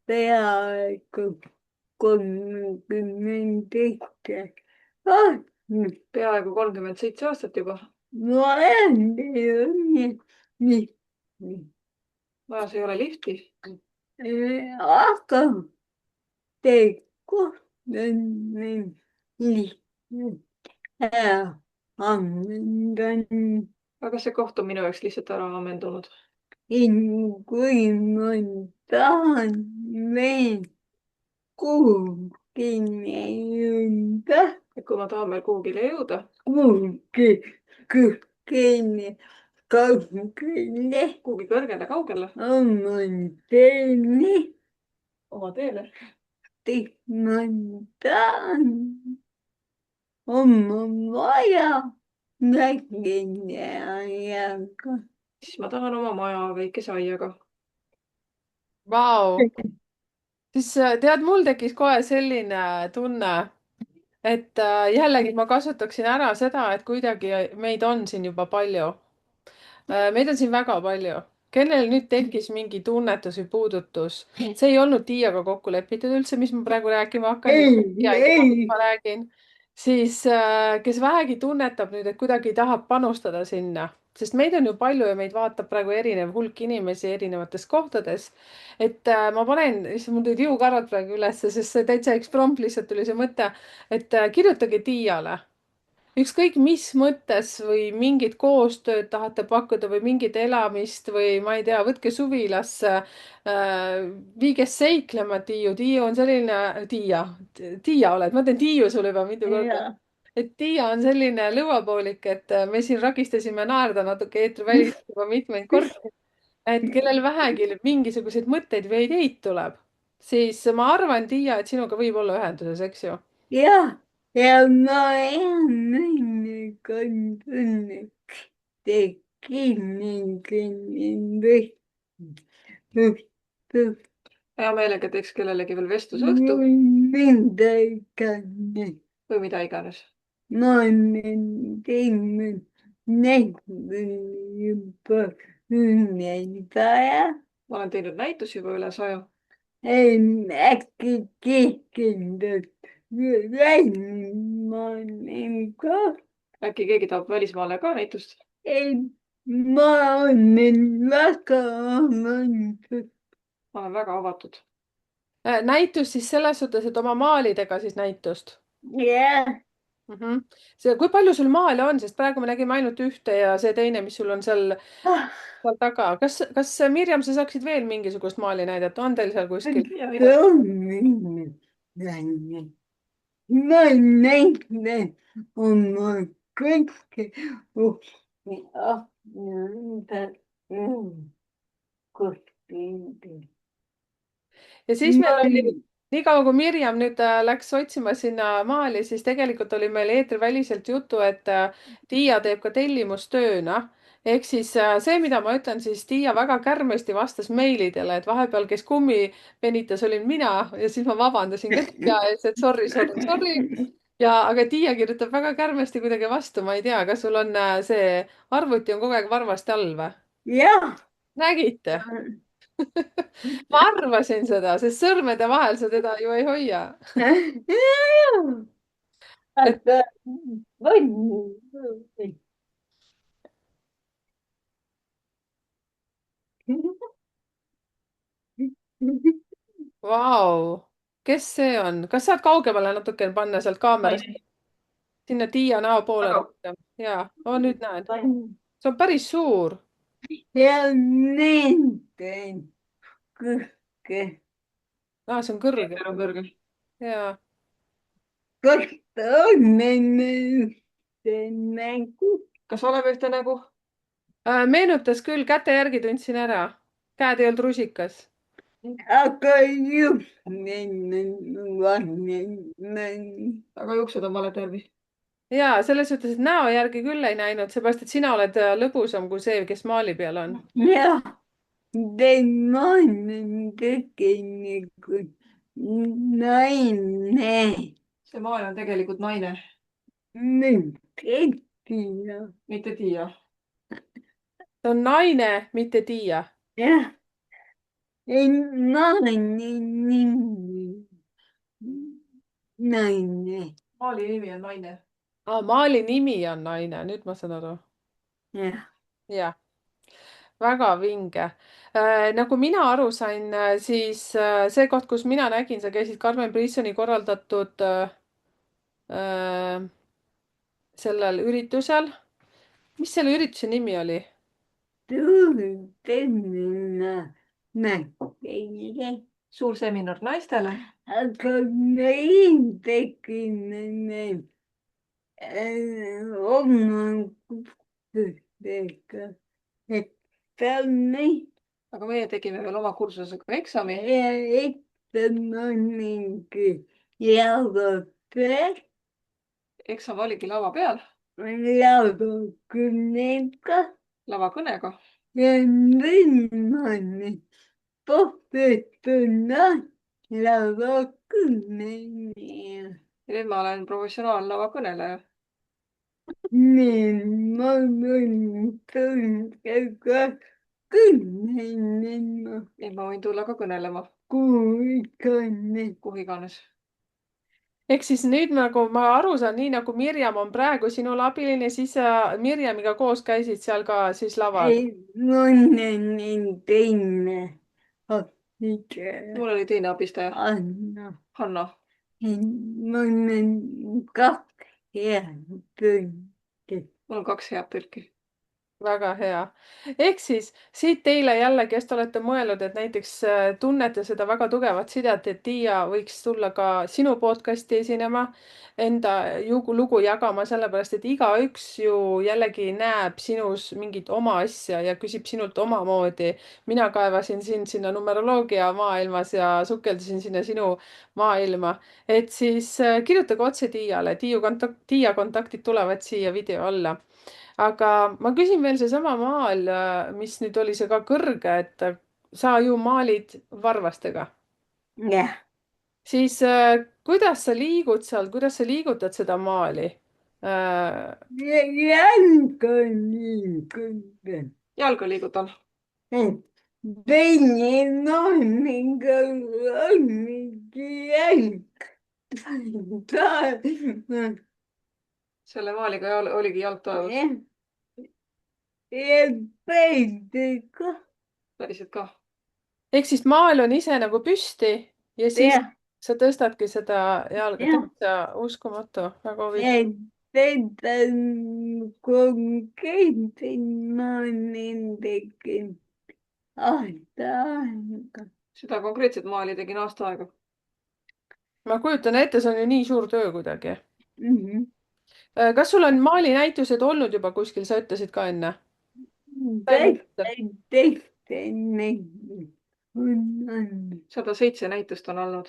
peaaegu 37 aastat. peaaegu 37 aastat juba. ma olen teinud nii, majas ei ole lifti. aga tegu on lihtne ära ammendan, aga kas see koht on minu jaoks lihtsalt ära ammendunud? kui ma tahan veel kuhugi jõuda, ja kui ma tahan veel kuhugile jõuda, kuhugi kõhkeni kaugele, kuhugi kõrgele, kaugele, oma teeni, oma teele, ma tahan oma maja näginajaga. siis ma tahan oma maja väikese aiaga. Vau, siis tead, mul tekkis kohe selline tunne, et jällegi ma kasutaksin ära seda, et kuidagi meid on siin juba palju. Meid on siin väga palju, kellel nüüd tekkis mingi tunnetus või puudutus. See ei olnud Tiiaga kokku lepitud üldse, mis ma praegu rääkima hakkan. Ja ei tea, mis ei, ma räägin. Siis, kes vähegi tunnetab nüüd, et kuidagi tahab panustada sinna, sest meid on ju palju ja meid vaatab praegu erinev hulk inimesi erinevates kohtades. Et ma panen, issand, mul tulid juukarvad praegu ülesse, sest see täitsa eksprompt lihtsalt tuli see mõte, et kirjutage Tiiale ükskõik mis mõttes või mingit koostööd tahate pakkuda või mingit elamist või ma ei tea, võtke suvilasse viige seiklema, Tiiu. Tiiu on selline, Tiia oled, ma ütlen Tiiu sulle juba mitu korda. ja, et Tiia on selline lõuapoolik, et me siin ragistasime naerda natuke eetriväliselt juba mitmeid kordi. et kellel vähegi mingisuguseid mõtteid või ideid tuleb, siis ma arvan, Tiia, et sinuga võib olla ühenduses, eks ju? ja ma olen õnnelik tekkinud hea meelega teeks kellelegi veel vestlusõhtu nendega. või mida iganes. Ma olen teinud juba näitaja. ma olen teinud näitusi juba üle 100. Äkki keegi välismaale ka. äkki keegi tahab välismaale ka näitust? Ei, ma olen väga avatud. ma olen väga avatud. näitust siis selles suhtes, et oma maalidega siis näitust jah, mm. -hmm. see, kui palju sul maale on, sest praegu me nägime ainult ühte ja see teine, mis sul on seal taga. kas Mirjam, sa saaksid veel mingisugust maali näidata, on teil seal kuskil? ma näitan oma kõike ja siis meil oli, niikaua kui Mirjam nüüd läks otsima sinna maali, siis tegelikult oli meil eetriväliselt juttu, et Tiia teeb ka tellimustööna. ehk siis see, mida ma ütlen, siis Tiia väga kärmesti vastas meilidele, et vahepeal, kes kummi venitas, olin mina ja siis ma vabandasin ka Tiia ees, et sorry, sorry, sorry. ja, aga Tiia kirjutab väga kärmesti kuidagi vastu, ma ei tea, kas sul on see arvuti on kogu aeg varvasti all või? jah. nägite? ma arvasin seda, sest sõrmede vahel sa teda ju ei hoia. et aga vau, kes see on, kas saad kaugemale natukene panna sealt kaamerast, sinna Tiia näo poole rohkem? ja, nüüd näen, see on päris suur. ja nende kõike See on kõrge. meeter on kõrge. ja, kohta on nende nägu. kas oleme ühte nägu? meenutas küll, käte järgi tundsin ära. käed ei olnud rusikas. aga just nende aga juuksed on valet värvi. ja selles suhtes, et näo järgi küll ei näinud, seepärast et sina oled lõbusam kui see, kes maali peal on. jah, tema on tegelikult naine. see maal on tegelikult naine, mitte Tiia. ta on naine, mitte Tiia. jah, naine, naine. maali nimi on naine. Maali nimi on naine, nüüd ma saan aru. jah. jah, väga vinge. Nagu mina aru sain, siis see koht, kus mina nägin, sa käisid Carmen Brissoni korraldatud äh, sellel üritusel. mis selle ürituse nimi oli? Tuntenna näkkeide. suur seminar naistele. Aga meil tekib oma kursustega eksami aga meie tegime veel oma kursusega eksami. ja eksam ning jagapäev eksam oligi lava peal, lavakõnega lavakõnega. ja võimalik professionaalne lavakõneleja. ja nüüd ma olen professionaalne lavakõneleja. Nii ma võin tundega kõnelema, nii et ma võin tulla ka kõnelema, kui kõne. kuhu iganes. ehk siis nüüd nagu ma aru saan, nii nagu Mirjam on praegu sinul abiline, siis sa Mirjamiga koos käisid seal ka siis laval. Mõneni teine abiga mul oli teine abistaja, Anna. Hanna. Mõnen kaks head tundi. mul on 2 head tõlki. väga hea. ehk siis siit teile jälle, kes te olete mõelnud, et näiteks tunnete seda väga tugevat sidet, et Tiia võiks tulla ka sinu podcast'i esinema, enda lugu jagama, sellepärast et igaüks ju jällegi näeb sinus mingit oma asja ja küsib sinult omamoodi. mina kaevasin sind sinna numeroloogia maailmas ja sukeldusin sinna sinu maailma. et siis kirjutage otse Tiiale, Tiia kontaktid tulevad siia video alla. aga ma küsin veel seesama maal, mis nüüd oli see ka kõrge, et sa ju maalid varvastega, jah, siis kuidas sa liigud seal, kuidas sa liigutad seda maali? jalga liigutan. jalga liigutan. Teine nooniga oligi jalg. selle maaliga oligi jalg taevas. Ja peidega. päriselt ka. ehk siis maal on ise nagu püsti ja siis Jah, sa tõstadki seda jalga, jah. täitsa uskumatu, väga huvitav. Seda konkreetselt ma tegin aasta aega. seda konkreetset maali tegin aasta aega. ma kujutan ette, see on ju nii suur töö kuidagi. Mhm. kas sul on maalinäitused olnud juba kuskil, sa ütlesid ka enne? Teiste on 107 näitust on olnud.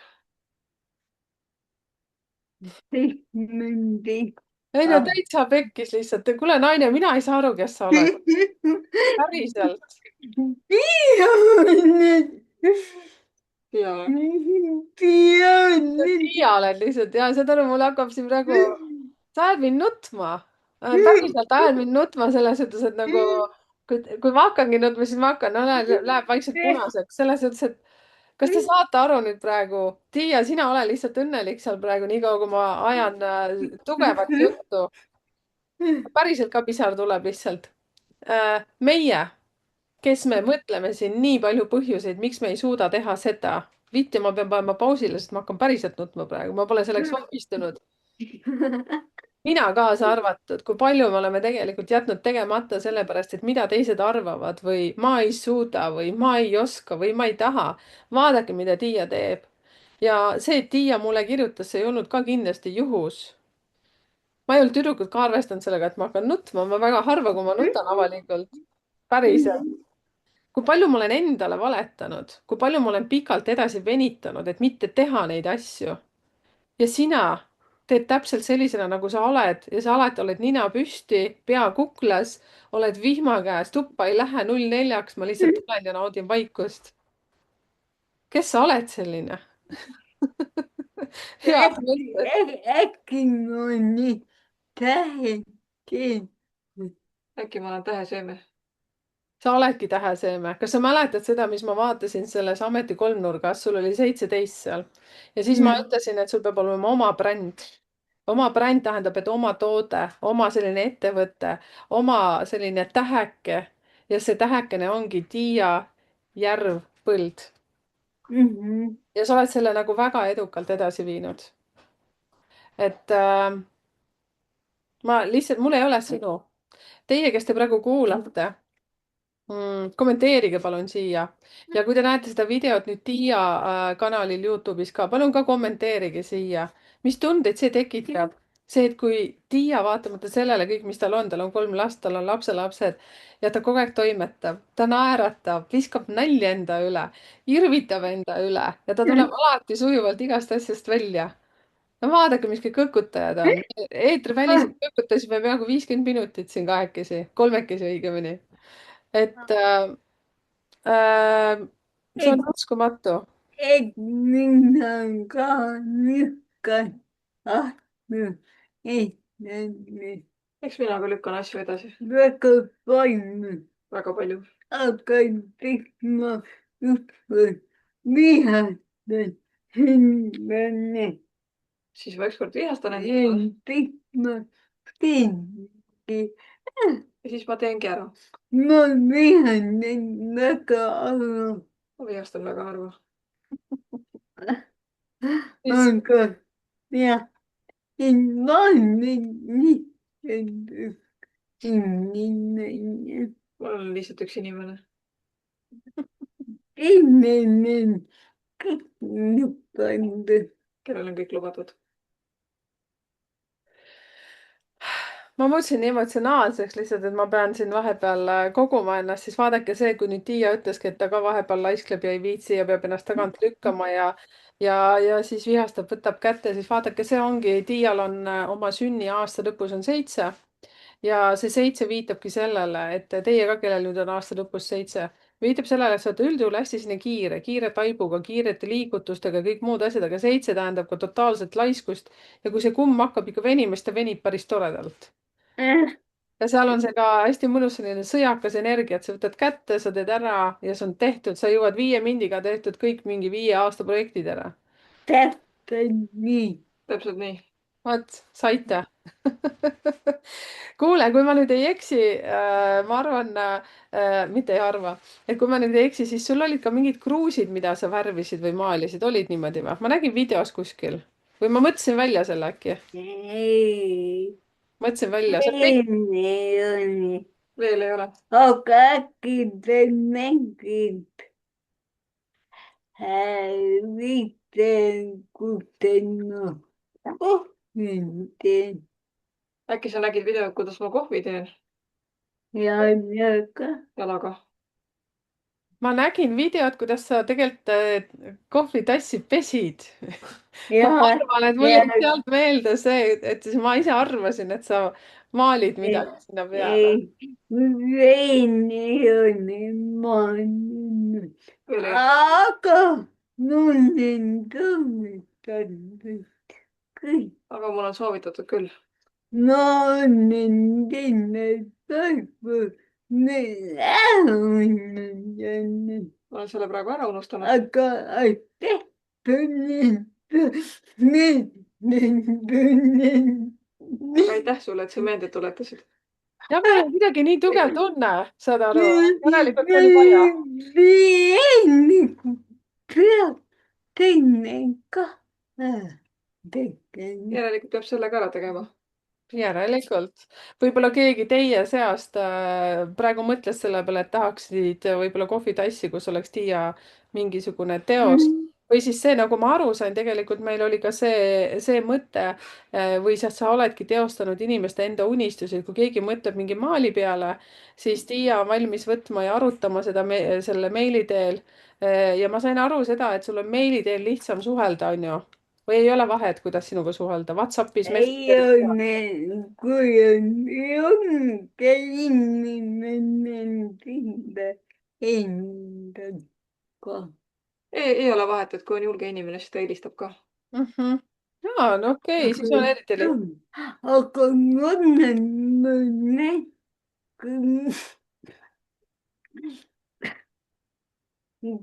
70. ei no täitsa pekkis lihtsalt. kuule, naine, mina ei saa aru, kes sa oled. päriselt. ja Tiia oled lihtsalt ja saad aru, mul hakkab siin praegu, sa ajad mind nutma. päriselt ajad mind nutma selles suhtes, et nagu kui ma hakkangi nutma, siis ma hakkan, no läheb vaikselt punaseks, selles suhtes, et kas te saate aru nüüd praegu, Tiia, sina ole lihtsalt õnnelik seal praegu, niikaua kui ma ajan tugevat juttu. päriselt ka pisar tuleb lihtsalt. meie, kes me mõtleme siin nii palju põhjuseid, miks me ei suuda teha seda. Vittu, ma pean panema pausile, sest ma hakkan päriselt nutma praegu, ma pole selleks valmistunud. mina kaasa arvatud, kui palju me oleme tegelikult jätnud tegemata sellepärast, et mida teised arvavad või ma ei suuda või ma ei oska või ma ei taha. vaadake, mida Tiia teeb. ja see, et Tiia mulle kirjutas, see ei olnud ka kindlasti juhus. ma ei olnud tüdrukut ka arvestanud sellega, et ma hakkan nutma, ma väga harva, kui ma nutan avalikult. päriselt. kui palju ma olen endale valetanud, kui palju ma olen pikalt edasi venitanud, et mitte teha neid asju. ja sina teed täpselt sellisena, nagu sa oled ja sa alati oled nina püsti, pea kuklas, oled vihma käes, tuppa ei lähe 04-ks, ma lihtsalt tulen ja naudin vaikust. kes sa oled selline? head mõtted. äkki on nii tähegi. äkki ma olen täheseeme. sa oledki täheseeme. kas sa mäletad seda, mis ma vaatasin selles ameti kolmnurgas, sul oli 17 seal ja siis ma ütlesin, et sul peab olema oma bränd. oma bränd tähendab, et oma toode, oma selline ettevõte, oma selline täheke ja see tähekene ongi Tiia Järv Põld. Mhm. ja sa oled selle nagu väga edukalt edasi viinud. et ma lihtsalt, mul ei ole sõnu. Teie, kes te praegu kuulate, kommenteerige palun siia ja kui te näete seda videot nüüd Tiia kanalil Youtube'is ka, palun ka kommenteerige siia, mis tundeid see tekitab. see, et kui Tiia vaatamata sellele kõik, mis tal on 3 last, tal on lapselapsed ja ta kogu aeg toimetab, ta naeratab, viskab nalja enda üle, irvitab enda üle ja ta tuleb alati sujuvalt igast asjast välja. No vaadake, mis kõik kõkutajad on. eetriväliselt kõkutasime peaaegu 50 minutit siin kahekesi, kolmekesi õigemini. et Äh, see on et, uskumatu. et minna ka lükkan ahju eestlane eks mina ka lükkan asju edasi. väga palju, väga palju. aga tegema ükskord vihastan hindane siis ma ükskord vihastan end tegema teengi. ja siis ma teengi ära. Ma vihanen väga harva, ma vihastan väga harva. aga jah, ma olen lihtsalt inimene. ma olen lihtsalt üks inimene. Inimene kõik lubanud. kellel on kõik lubatud. ma mõtlesin nii emotsionaalseks lihtsalt, et ma pean siin vahepeal koguma ennast, siis vaadake see, kui nüüd Tiia ütleski, et ta ka vahepeal laiskleb ja ei viitsi ja peab ennast tagant lükkama ja siis vihastab, võtab kätte, siis vaadake, see ongi, Tiial on oma sünniaasta lõpus on 7 ja see 7 viitabki sellele, et teie ka, kellel nüüd on aasta lõpus 7, viitab sellele, et sa oled üldjuhul hästi selline kiire, kiire taibuga, kiirete liigutustega, kõik muud asjad, aga 7 tähendab ka totaalset laiskust ja kui see kumm hakkab ikka venima, siis ta venib päris toredalt. ja seal on see ka hästi mõnus selline sõjakas energia, et sa võtad kätte, sa teed ära ja see on tehtud, sa jõuad 5 mindiga tehtud kõik mingi 5 aasta projektid ära. Täpselt nii. täpselt nii. vot, saite kuule, kui ma nüüd ei eksi, ma arvan mitte ei arva, et kui ma nüüd ei eksi, siis sul olid ka mingid kruusid, mida sa värvisid või maalisid, olid niimoodi või? ma nägin videos kuskil või ma mõtlesin välja selle äkki? Ei, mõtlesin välja, sa ei ole. veel ei ole. Aga äkki te mängite häälitengutena kohvinte äkki sa nägid videot, kuidas ma kohvi teen ja ka. jalaga? ma nägin videot, kuidas sa tegelikult kohvitassi pesid. ma ja, arvan, et mul ja jäi sealt meelde see, et ma ise arvasin, et sa maalid midagi sinna peale. veini oli maailm, veel ei. aga mul on kõmmitatud kõik. aga mul on soovitatud küll. Ma olen teinud tarku, ma olen selle praegu ära unustanud. aga aitäh, aitäh sulle, et sa meelde tuletasid. ja meil on kuidagi nii tugev tunne, saad aru, järelikult oli vaja. teine ka järelikult peab selle ka ära tegema. järelikult. võib-olla keegi teie seast praegu mõtles selle peale, et tahaksid võib-olla kohvitassi, kus oleks Tiia mingisugune teos. või siis see, nagu ma aru sain, tegelikult meil oli ka see mõte või sa oledki teostanud inimeste enda unistusi, kui keegi mõtleb mingi maali peale, siis Tiia on valmis võtma ja arutama seda selle meili teel. ja ma sain aru seda, et sul on meili teel lihtsam suhelda, on ju? või ei ole vahet, kuidas sinuga suhelda, Whatsappis, ei Messengeris? ole, kui on julge inimene enda endaga. ei ole vahet, et kui on julge inimene, siis ta helistab ka. jaa, no okei, siis on eriti lihtne. aga ma olen mõne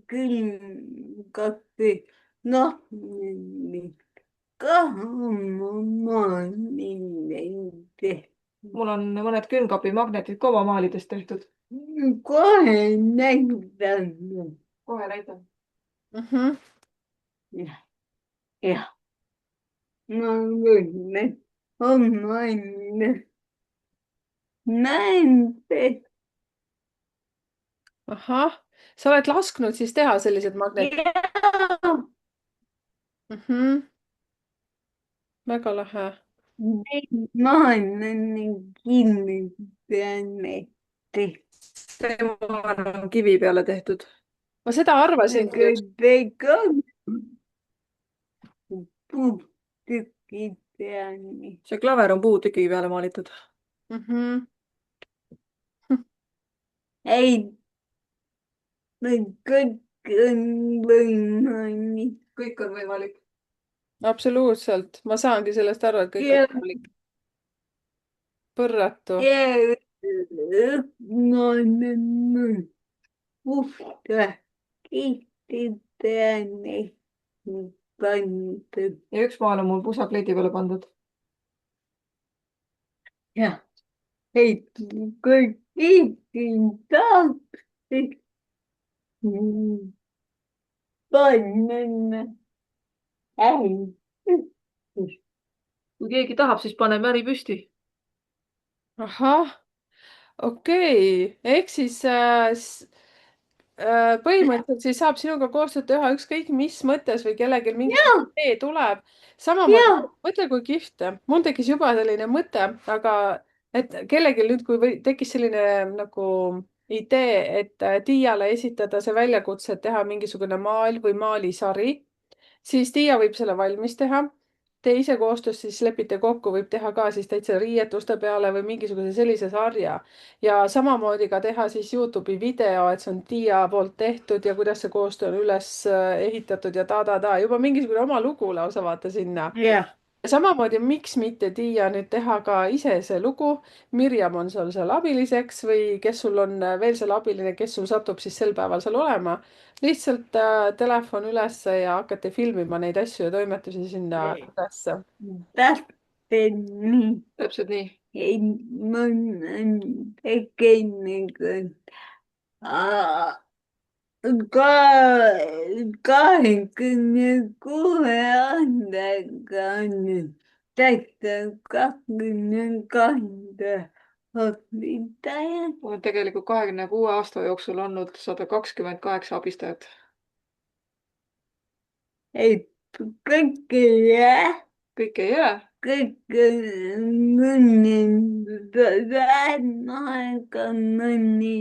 külmkapi nahkmüüri kahvamaanid. mul on mõned külmkapimagnetid ka oma maalidest tehtud. kohe näitan. kohe näitan. Mhm. jah, jah, ma mõtlen oma näite. ahah, sa oled lasknud siis teha sellised magnetid? ja Mhm. Väga lahe. ma olen kinni. see on kivi peale tehtud. ma seda arvasingi just. Tega puhtükid peani. see klaver on puutüki peale maalitud. Mhm. ei, kõik on võimalik. kõik on võimalik. absoluutselt, ma saangi sellest aru, et kõik on ja, võimalik. Põrratu. ja ma olen puhta kihti peani pandud. ja üks maal on mul pusakleidi peale pandud. jah, ei, kõik kihti tahaksid panna. kui keegi tahab, siis paneme äri püsti. ahah, okei, ehk siis põhimõtteliselt siis saab sinuga koostööd teha ükskõik mis mõttes või kellelgi mingisugune idee tuleb. samamoodi, ja, mõtle kui kihvt. mul tekkis juba selline mõte, aga et kellelgi nüüd, kui tekkis selline nagu idee, et Tiiale esitada see väljakutse, et teha mingisugune maal või maalisari, siis Tiia võib selle valmis teha. Te ise koostöös siis lepite kokku, võib teha ka siis täitsa riietuste peale või mingisuguse sellise sarja. Ja samamoodi ka teha siis Youtube'i video, et see on Tiia poolt tehtud ja kuidas see koostöö on üles ehitatud ja ta. juba mingisugune oma lugu lausa vaata sinna. jah. Samamoodi, miks mitte Tiia nüüd teha ka ise see lugu. Mirjam on sul seal abiliseks või kes sul on veel seal abiline, kes sul satub siis sel päeval seal olema. lihtsalt telefon ülesse ja hakati filmima neid asju ja toimetusi sinna ülesse. täpselt nii. täpselt nii. ei, ma olen tegenud kahekümne kuue aastaga on täitsa 22 õpetajat. mul on tegelikult 26 aasta jooksul olnud 128 abistajat. et kõik ei jää, kõik ei jää. kõik mõni vähem aega, mõni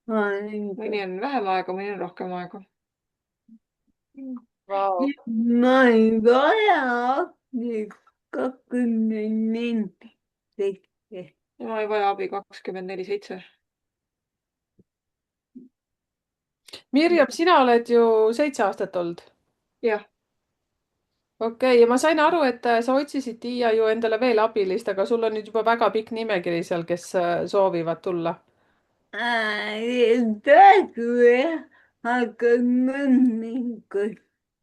mõni on vähem aega, mõni on rohkem aega. Wow. ma ei vaja 24. ja ma ei vaja abi 24/7. Mirjam, sina oled ju 7 aastat olnud. jah. okei, ja ma sain aru, et sa otsisid Tiia ju endale veel abilist, aga sul on nüüd juba väga pikk nimekiri seal, kes soovivad tulla. praegu jah, aga mõnikord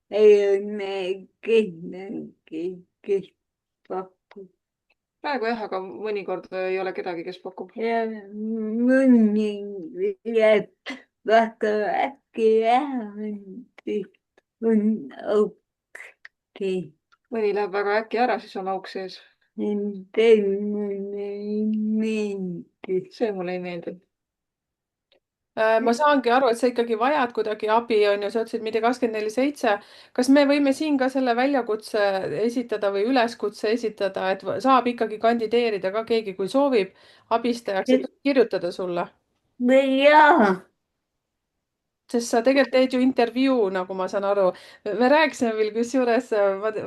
ei ole kedagi, kes pakub. praegu jah, aga mõnikord ei ole kedagi, kes pakub. ja mõni jääb väga äkki ära, on auk. mõni läheb väga äkki ära, siis on auk sees. Mulle ei meeldi. see mulle ei meeldi. Ma saangi aru, et sa ikkagi vajad kuidagi abi, on ju, sa ütlesid mitte 24/7. kas me võime siin ka selle väljakutse esitada või üleskutse esitada, et saab ikkagi kandideerida ka keegi, kui soovib abistajaks, et kirjutada sulle? jaa. sest sa tegelikult teed ju intervjuu, nagu ma saan aru. me rääkisime veel, kusjuures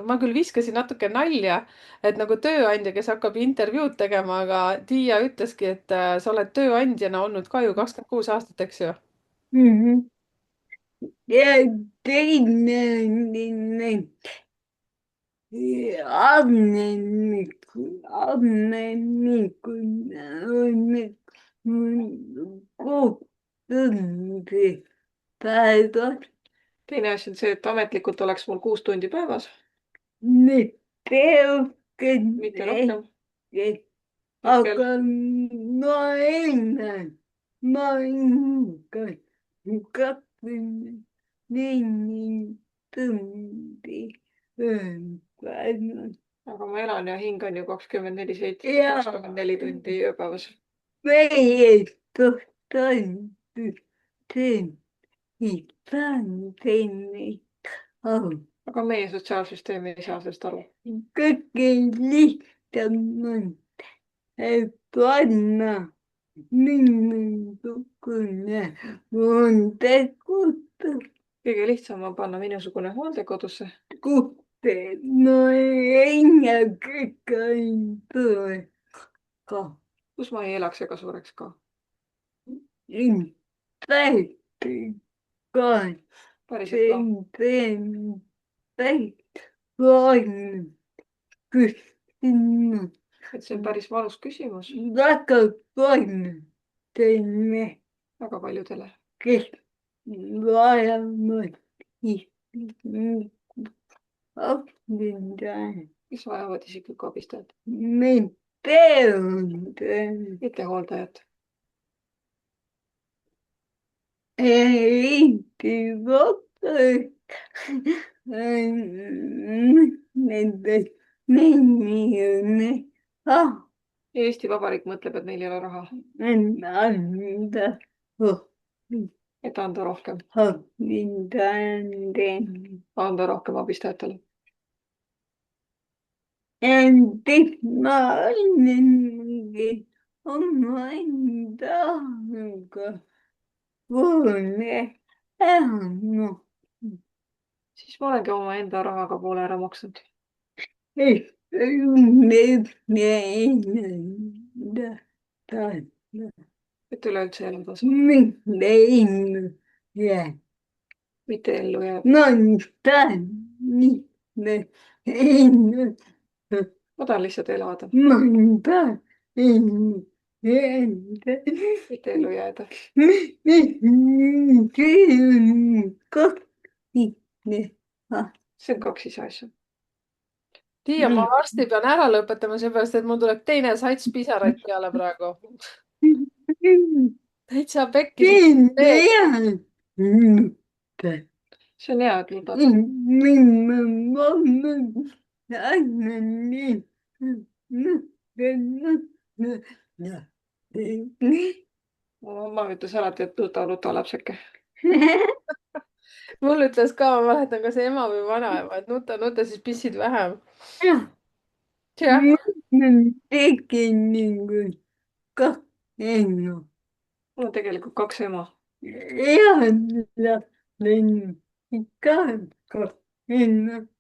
ma küll viskasin natuke nalja, et nagu tööandja, kes hakkab intervjuud tegema, aga Tiia ütleski, et sa oled tööandjana olnud ka ju 26 aastat, eks ju? ja teine ametnikuna on kohtunud päeval. teine asi on see, et ametlikult oleks mul 6 tundi päevas, mitte rohkem, mitte rohkem. aga ma enne, ma ikka 24 tundi ööpäevas. aga ma elan ja hingan ju 24/7, Jaa. 24 tundi ööpäevas. Meie tohtinud teen neid aga meie sotsiaalsüsteem ei saa sellest aru. kõige lihtsam on panna mingisugune hooldekodu, kõige lihtsam on panna minusugune hooldekodusse. kus no ei näe kõik ainult ka kus ma ei elaks ega sureks ka. täiesti ka päriselt ka. et see on päris valus küsimus. väga palju teeme, väga paljudele. kes vajavad abistajat. kes vajavad isiklikku abistajat. mitte hooldajat. Eesti Vabariik nende nimi on Eesti Vabariik mõtleb, et neil ei ole raha. anda et anda rohkem. abistajatele. anda rohkem abistajatele. Ma olengi omaenda poole ära. siis ma olengi omaenda rahaga poole ära maksnud. et üleüldse elada saab. mitte ellu jääb. ma tahan lihtsalt elada. mitte ellu jääda. see on kaks ise asja. Tiia, ma varsti pean ära lõpetama, seepärast et mul tuleb teine sats pisaraid peale praegu. täitsa pekkis. see on hea, et lubad. mu mamma ütles alati, et nuta lapseke. mul ütles ka, ma mäletan, kas ema või vanaema, et nuta, siis pissid vähem. jah. mul on tegelikult 2 ema.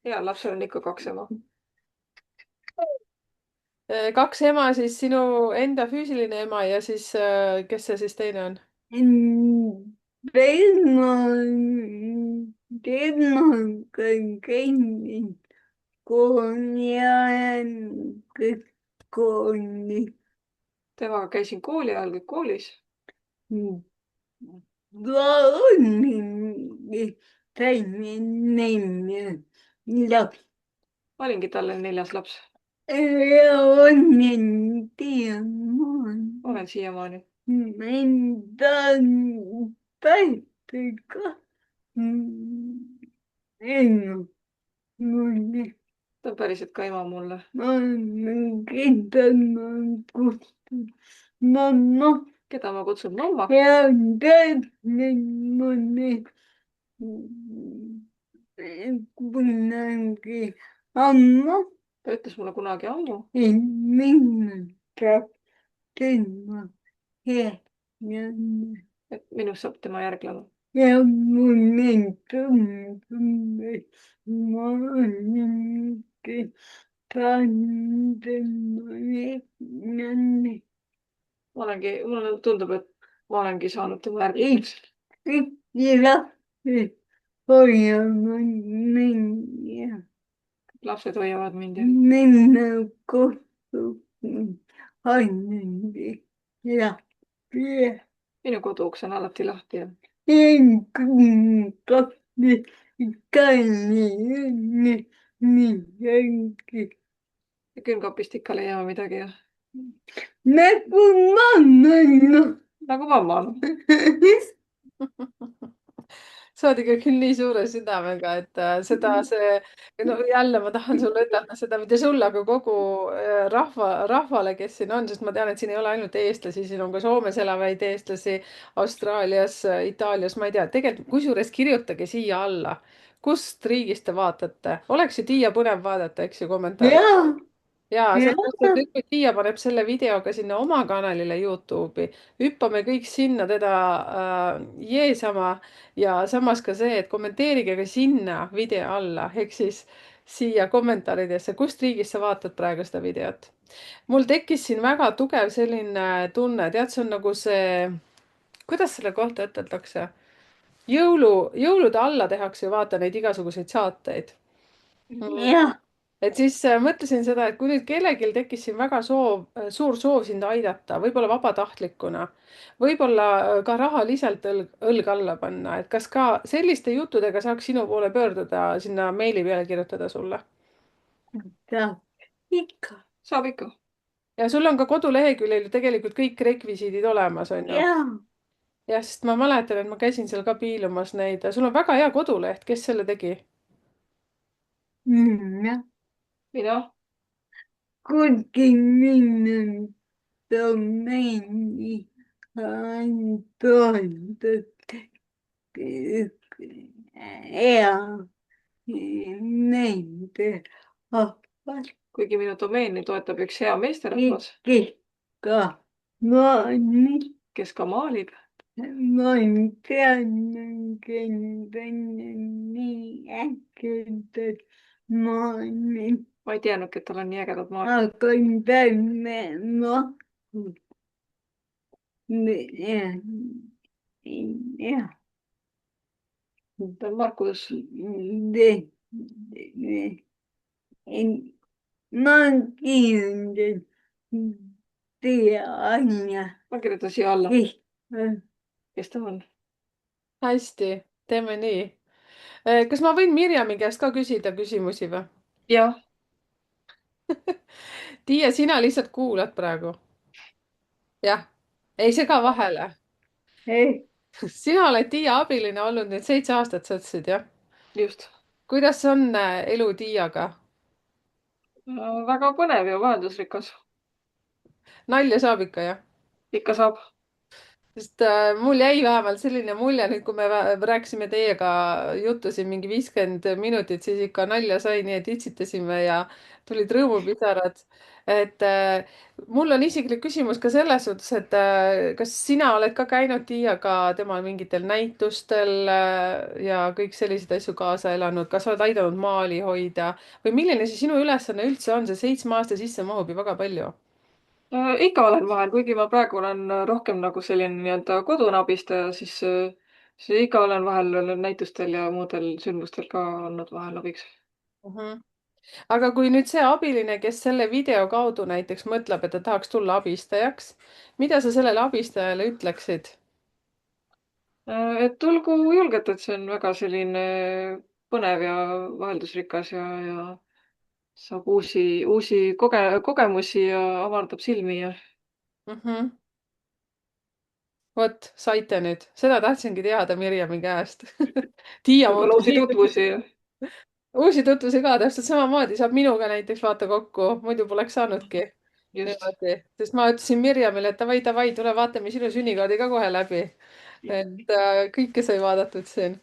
heal lapsel on ikka 2 ema. 2 ema, siis sinu enda füüsiline ema ja siis kes see siis teine on? temaga käisin kooli ajal kõik koolis. ma olingi talle 4. laps. olen siiamaani. ta on päriselt ka ema mulle. keda ma kutsun mammaks. ta ütles mulle kunagi ammu. et minust saab tema järglane. mulle tundub, et ma olengi saanud tema järglaseks. lapsed hoiavad mind ja minu koduuks on alati lahti. midagi külmkapist ikka leiame midagi ja. nagu mamma, noh. nagu mamma on. sa oled ikka küll nii suure südamega, et no jälle ma tahan sulle ütelda seda, mitte sulle, aga kogu rahvale, kes siin on, sest ma tean, et siin ei ole ainult eestlasi, siin on ka Soomes elavaid eestlasi, Austraalias, Itaalias, ma ei tea, tegelikult kusjuures kirjutage siia alla, kust riigist te vaatate, oleks ju Tiia põnev vaadata, eks ju, kommentaare. Jaa, ja jaa, sellepärast, et nüüd, kui Tiia paneb selle videoga sinna oma kanalile Youtube'i, hüppame kõik sinna teda jeesama ja samas ka see, et kommenteerige ka sinna video alla ehk siis siia kommentaaridesse, kust riigist sa vaatad praegu seda videot. mul tekkis siin väga tugev selline tunne, tead, see on nagu see, kuidas selle kohta üteldakse, jõulude alla tehakse ju vaata neid igasuguseid saateid. jah, et siis mõtlesin seda, et kui nüüd kellelgi tekkis siin väga suur soov sind aidata, võib-olla vabatahtlikuna, võib-olla ka rahaliselt õlg alla panna, et kas ka selliste juttudega saaks sinu poole pöörduda, sinna meili peale kirjutada sulle. saab ikka, saab ikka. ja sul on ka koduleheküljel ju tegelikult kõik rekvisiidid olemas, on ju. jah, jah, sest ma mäletan, et ma käisin seal ka piilumas neid, sul on väga hea koduleht, kes selle tegi? jah, mina. kuigi minu domeeni andnud hea nende rahvas kuigi minu domeeni toetab üks hea meesterahvas, ikka ma nüüd kes ka maalib. ma ei teadnud endale nii ägedat maailma, ma ei teadnudki, et tal on nii ägedad maalid. aga täna ma jah, ta on Markus. ma kirjutan teie Anja. ma kirjutan siia alla, kes ta on. hästi, teeme nii. kas ma võin Mirjami käest ka küsida küsimusi või? jah. Tiia, sina lihtsalt kuulad praegu. jah, ei sega vahele. sina oled Tiia abiline olnud nüüd 7 aastat, sa ütlesid, jah? just. kuidas on elu Tiiaga? väga põnev ja vaheldusrikas. nalja saab ikka, jah? ikka saab. sest mul jäi vähemalt selline mulje nüüd, kui me rääkisime teiega juttu siin mingi 50 minutit, siis ikka nalja sai nii, et itsitasime ja tulid rõõmupisarad. et mul on isiklik küsimus ka selles suhtes, et kas sina oled ka käinud Tiiaga temal mingitel näitustel ja kõik selliseid asju kaasa elanud, kas oled aidanud maali hoida või milline see sinu ülesanne üldse on, see 7 aasta sisse mahub ju väga palju. ikka olen vahel, kuigi ma praegu olen rohkem nagu selline nii-öelda kodune abistaja, siis ikka olen vahel näitustel ja muudel sündmustel ka olnud vahel abiks. aga kui nüüd see abiline, kes selle video kaudu näiteks mõtleb, et ta tahaks tulla abistajaks, mida sa sellele abistajale ütleksid? et tulgu julgelt, et see on väga selline põnev ja vaheldusrikas ja saab uusi kogemusi ja avardab silmi ja. vot, saite nüüd, seda tahtsingi teada Mirjami käest. Tiia võib-olla uusi tutvusi. uusi tutvusi ka täpselt samamoodi saab minuga näiteks vaata kokku, muidu poleks saanudki. niimoodi, sest ma ütlesin Mirjamile, et davai, davai, tule vaatame sinu sünnikaardi ka kohe läbi. et kõike sai vaadatud siin.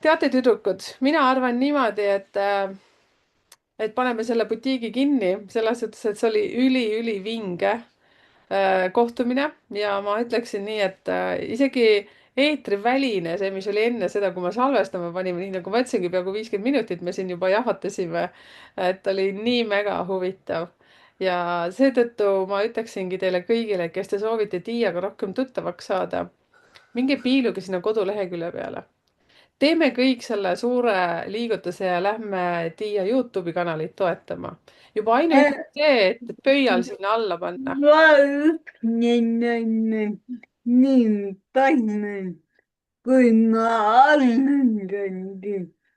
teate, tüdrukud, mina arvan niimoodi, et paneme selle butiigi kinni selles suhtes, et see oli ülivinge kohtumine ja ma ütleksin nii, et isegi eetriväline, see, mis oli enne seda, kui me salvestama panime, nii nagu ma ütlesingi, peaaegu 50 minutit me siin juba jahvatasime, et oli nii mega huvitav. ja seetõttu ma ütleksingi teile kõigile, kes te soovite Tiiaga rohkem tuttavaks saada, minge piiluge sinna kodulehekülje peale. teeme kõik selle suure liigutuse ja lähme Tiia Youtube'i kanalit toetama. juba ainuüksi see, et pöial sinna alla panna. ma ütlen nii palju, kui ma arendan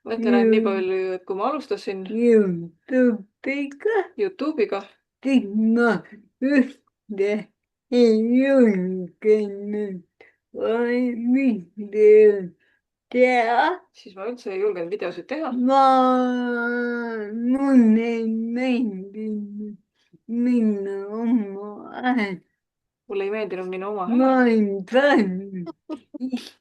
ma ütlen ainult nii palju, et kui ma alustasin Youtube'iga Youtube'iga, siis ma üldse ei julgenud videot teha. siis ma üldse ei julgenud videosid teha. Mulle ei meeldinud minna oma mulle ei meeldinud minu oma ma hääl. ei tahtnud ise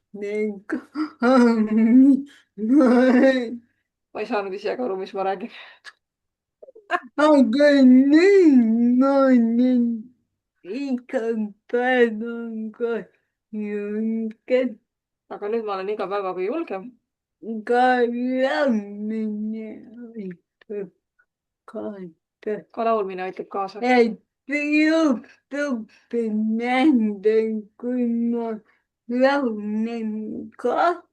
ma ei saanud ise ka aru, mis ma räägin. aga nüüd ma olen iga päev ka julge aga nüüd ma olen iga päevaga julgem. ka laulmine aitab kaasa. ka laulmine aitab kaasa. et Youtube'i näide, kui ma laulen ka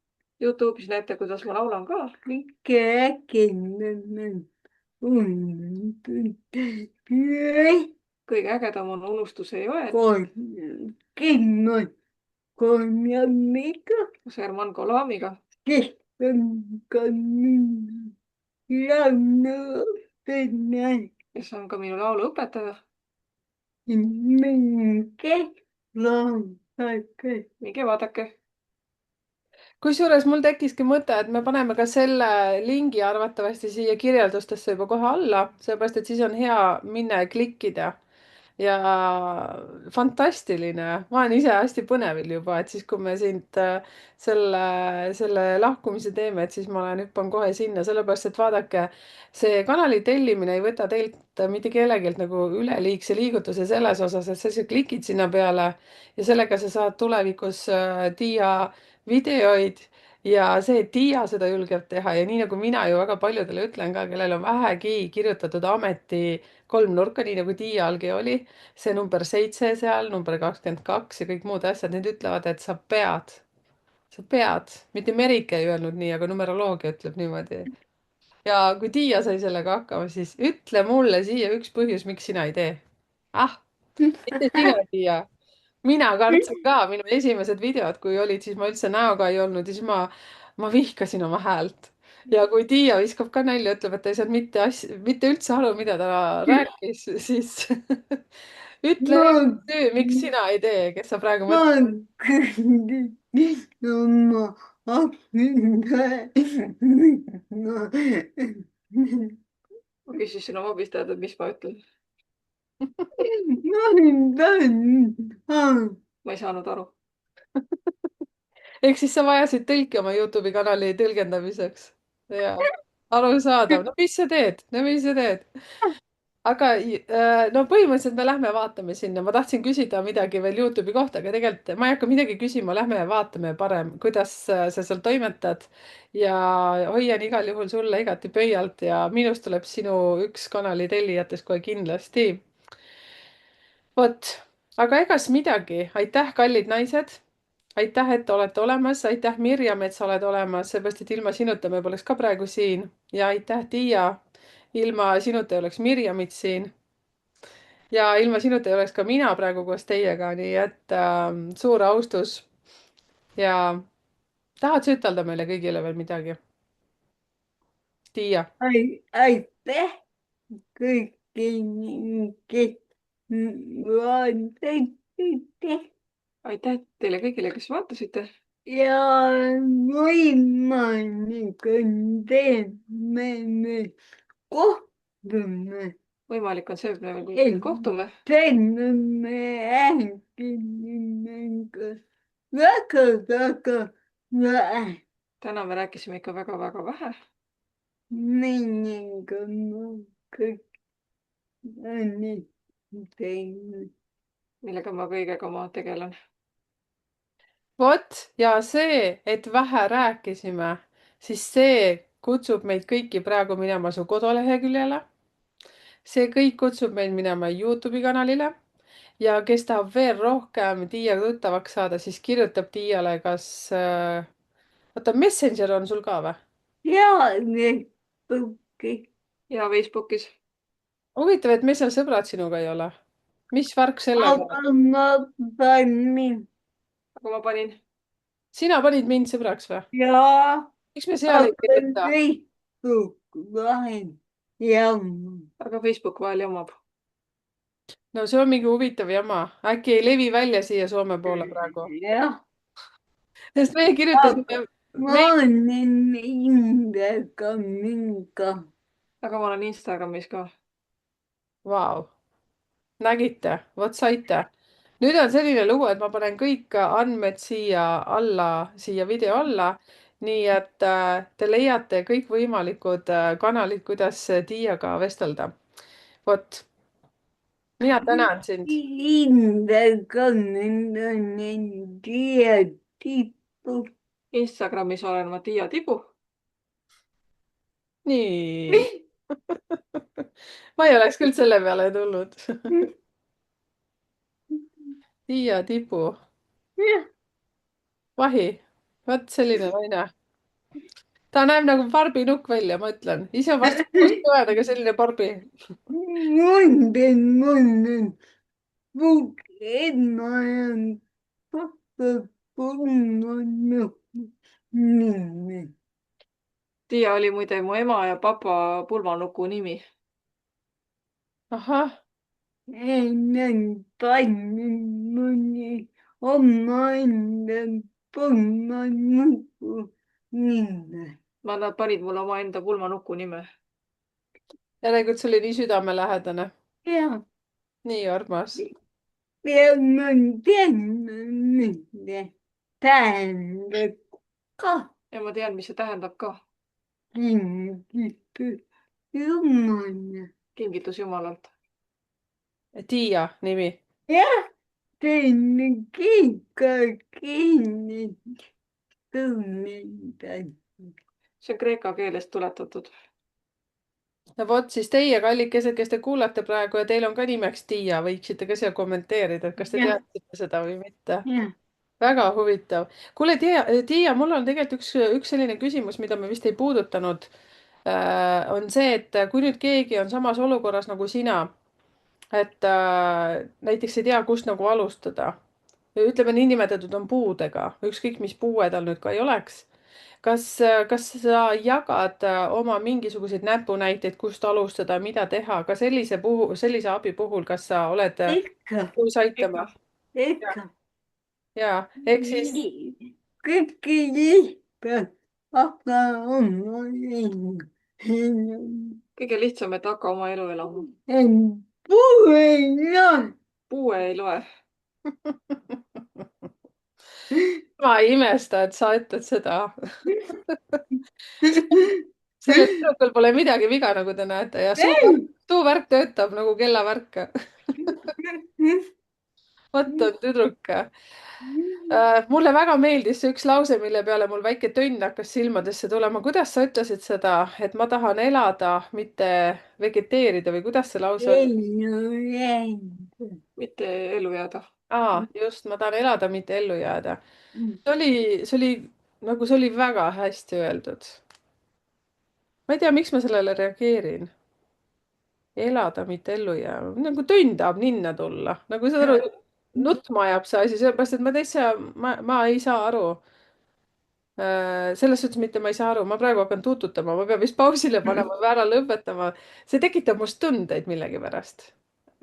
Youtube'is näete, kuidas ma laulan ka. kõige ägedam on Unustuse jõed koos Herman Kolamiga, kes on ka lauluõpetaja. kes on ka minu lauluõpetaja. minge laulake. minge vaadake. kusjuures mul tekkiski mõte, et me paneme ka selle lingi arvatavasti siia kirjeldustesse juba kohe alla, sellepärast et siis on hea minna ja klikkida. Ja fantastiline, ma olen ise hästi põnevil juba, et siis, kui me sind selle lahkumise teeme, et siis ma hüppan kohe sinna, sellepärast et vaadake, see kanali tellimine ei võta teilt mitte kellelgi nagu üleliigse liigutuse selles osas, et sa lihtsalt klikid sinna peale ja sellega sa saad tulevikus Tiia videoid ja see, et Tiia seda julgeb teha ja nii nagu mina ju väga paljudele ütlen ka, kellel on vähegi kirjutatud ameti kolmnurka, nii nagu Tiialgi oli, see number 7 seal, number 22 ja kõik muud asjad, need ütlevad, et sa pead, mitte Merike ei öelnud nii, aga numeroloogia ütleb niimoodi. ja kui Tiia sai sellega hakkama, siis ütle mulle siia üks põhjus, miks sina ei tee. Ah, mitte sina, Tiia. mina kartsin ka, minu esimesed videod, kui olid, siis ma üldse näoga ei olnud ja siis ma vihkasin oma häält. ja kui Tiia viskab ka nalja, ütleb, et ta ei saanud mitte üldse aru, mida ta rääkis, siis ütle üks töö, miks sina ei tee, kes sa praegu mõtled. oma ma küsisin oma abistajalt, et mis ma ütlen. ma ei saanud aru. ehk siis sa vajasid tõlki oma Youtube'i kanali tõlgendamiseks. ja arusaadav, no mis sa teed, no mis sa teed. aga no põhimõtteliselt me lähme vaatame sinna, ma tahtsin küsida midagi veel Youtube'i kohta, aga tegelikult ma ei hakka midagi küsima, lähme ja vaatame parem, kuidas sa seal toimetad. ja hoian igal juhul sulle igati pöialt ja minust tuleb sinu üks kanali tellijatest kohe kindlasti. vot, aga egas midagi, aitäh, kallid naised. aitäh, et olete olemas, aitäh, Mirjam, et sa oled olemas, seepärast et ilma sinuta me poleks ka praegu siin ja aitäh, Tiia. ilma sinuta ei oleks Mirjamit siin. ja ilma sinuta ei oleks ka mina praegu koos teiega, nii et suur austus. ja tahad sa ütelda meile kõigile veel midagi? Tiia. aitäh kõigile, kes vaatasid aitäh teile kõigile, kes vaatasite. ja võimalik on teeme kohtume. võimalik on see, et me veel kohtume. teeme rääkimine väga vähe. täna me rääkisime ikka väga-väga vähe. Meiega ma kõik olen teinud. millega ma kõigega ma tegelen. vot ja see, et vähe rääkisime, siis see kutsub meid kõiki praegu minema su koduleheküljele. see kõik kutsub meid minema Youtube'i kanalile ja kes tahab veel rohkem Tiiaga tuttavaks saada, siis kirjutab Tiiale, kas oota, Messenger on sul ka või? ja Facebooki. ja Facebookis. huvitav, et meil seal sõbrad sinuga ei ole. mis värk sellega? aga ma panin. aga ma panin. sina panid mind sõbraks või? ja. miks me seal ei kirjuta? Facebook vahel jamma. aga Facebook vahel jamab. no see on mingi huvitav jama, äkki ei levi välja siia Soome poole praegu, jah, sest meie aga kirjutasime, ma me, olen Indrega minka. aga ma olen Instagramis ka. vau, nägite, vot saite. nüüd on selline lugu, et ma panen kõik andmed siia alla, siia video alla. nii et te leiate kõikvõimalikud kanalid, kuidas Tiiaga vestelda. vot, mina tänan sind. Indrega on end tippu. Instagramis olen ma Tiia Tibu. nii ma ei oleks küll selle peale tulnud. Tiia Tibu, jah, vahi, vot selline naine. ta näeb nagu barbinukk välja, ma ütlen, ise on varsti 60, aga selline barbi. munden Pukenon Pukenon nimi. Tiia oli muide mu ema ja papa pulmanuku nimi. ahah, Ennen panin muni omaenda pulmanuku nime. Nad panid mulle omaenda pulmanuku nime. järelikult see oli nii südamelähedane, Ja, nii armas. ja ma tean, mida tähendab ka ja ma tean, mis see tähendab ka. kingitus Jumala. kingitus Jumalalt. Tiia nimi. Jah, teine kiika kinni tunnetad. see on kreeka keelest tuletatud. no vot siis teie, kallikesed, kes te kuulate praegu ja teil on ka nimeks Tiia, võiksite ka seal kommenteerida, et kas te Jah. teadsite seda või mitte. jah, väga huvitav. kuule, Tiia, mul on tegelikult üks selline küsimus, mida me vist ei puudutanud. on see, et kui nüüd keegi on samas olukorras nagu sina, et näiteks ei tea, kust nagu alustada. ütleme niinimetatud on puudega, ükskõik mis puue tal nüüd ka ei oleks. kas sa jagad oma mingisuguseid näpunäiteid, kust alustada, mida teha, ka sellise abi puhul, kas sa oled ikka, nõus aitama? ikka. ja, ehk siis kõike lihtne, aga oma elu. kõige lihtsam, et hakka oma elu elama. puuel puue ei loe. ma ei imesta, et sa ütled seda. sellel tüdrukul pole midagi viga, nagu te näete, ja suuvärk töötab nagu kellavärk. vot on tüdruk. mulle väga meeldis see üks lause, mille peale mul väike tönn hakkas silmadesse tulema. kuidas sa ütlesid seda, et ma tahan elada, mitte vegeteerida või kuidas see lause oli? mitte ellu jääda. just, ma tahan elada, mitte ellu jääda. see oli väga hästi öeldud. ma ei tea, miks ma sellele reageerin. elada, mitte ellu jääda, nagu tönn tahab ninna tulla, nagu saad aru, nutma ajab see asi, sellepärast et ma täitsa, ma ei saa aru. selles suhtes mitte ma ei saa aru, ma praegu hakkan tututama, ma pean vist pausile panema või ära lõpetama. see tekitab must tundeid millegipärast,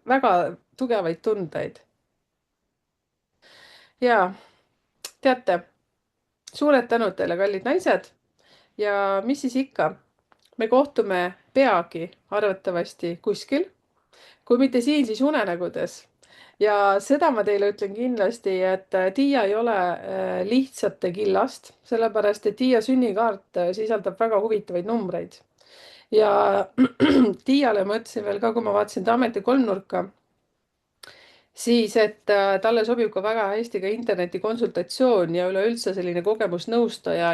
väga tugevaid tundeid. ja teate, suured tänud teile, kallid naised. ja mis siis ikka, me kohtume peagi arvatavasti kuskil, kui mitte siin, siis unenägudes. ja seda ma teile ütlen kindlasti, et Tiia ei ole lihtsate killast, sellepärast et Tiia sünnikaart sisaldab väga huvitavaid numbreid. ja Tiiale ma ütlesin veel ka, kui ma vaatasin ta ametikolmnurka, siis et talle sobib ka väga hästi ka internetikonsultatsioon ja üleüldse selline kogemusnõustaja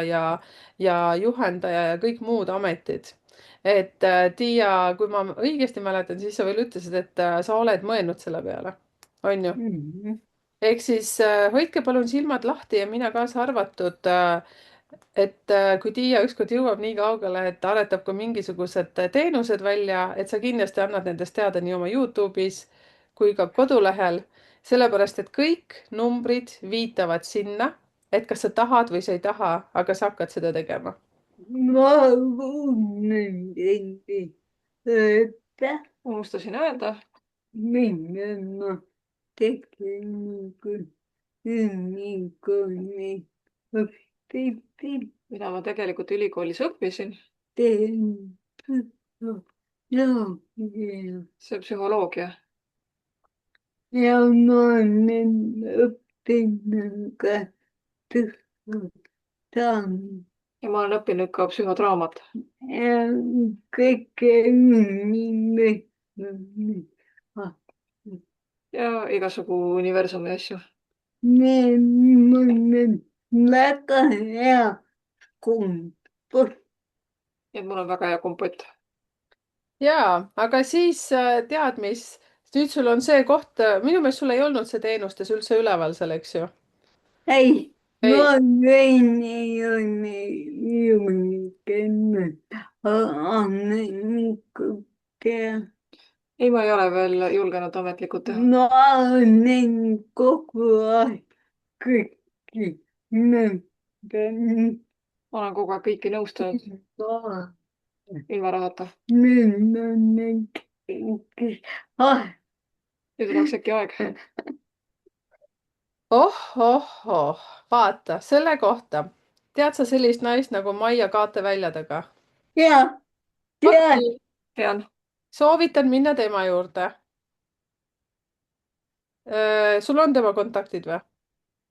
ja juhendaja ja kõik muud ametid. et Tiia, kui ma õigesti mäletan, siis sa veel ütlesid, et sa oled mõelnud selle peale, on ju? ehk siis hoidke palun silmad lahti ja mina kaasa arvatud, et kui Tiia ükskord jõuab nii kaugele, et aretab ka mingisugused teenused välja, et sa kindlasti annad nendest teada nii oma Youtube'is kui ka kodulehel, sellepärast et kõik numbrid viitavad sinna, et kas sa tahad või sa ei taha, aga sa hakkad seda tegema. ma unustasin öelda, unustasin öelda. mida ma tegin, kui ülikooli õppisin. Mida ma tegelikult ülikoolis õppisin. Teen psühholoogia See psühholoogia. ja ma olen õppinud ka psühholoogia Ja ma olen õppinud ka psühhodraamat. ja kõike Ja igasugu universumi asju. mul on väga hea kompott. Nii et mul on väga hea kompott. jaa, aga siis tead, mis, nüüd sul on see koht, minu meelest sul ei olnud see teenustes üldse üleval seal, eks ju? Ei, ma ei, võin julgenud ametnikud teha. Ei, ma ei ole veel julgenud ametlikult teha. Ma olen kogu aeg kõiki nõudnud. Ma olen kogu aeg kõiki nõustanud ilma rahata. Nüüd on kõik aeg. Nüüd oleks äkki aeg. vaata, selle kohta. tead sa sellist naist nagu Maia kaateväljadega? Ja, vot tead, nii, Tean. soovitan minna tema juurde. sul on tema kontaktid või?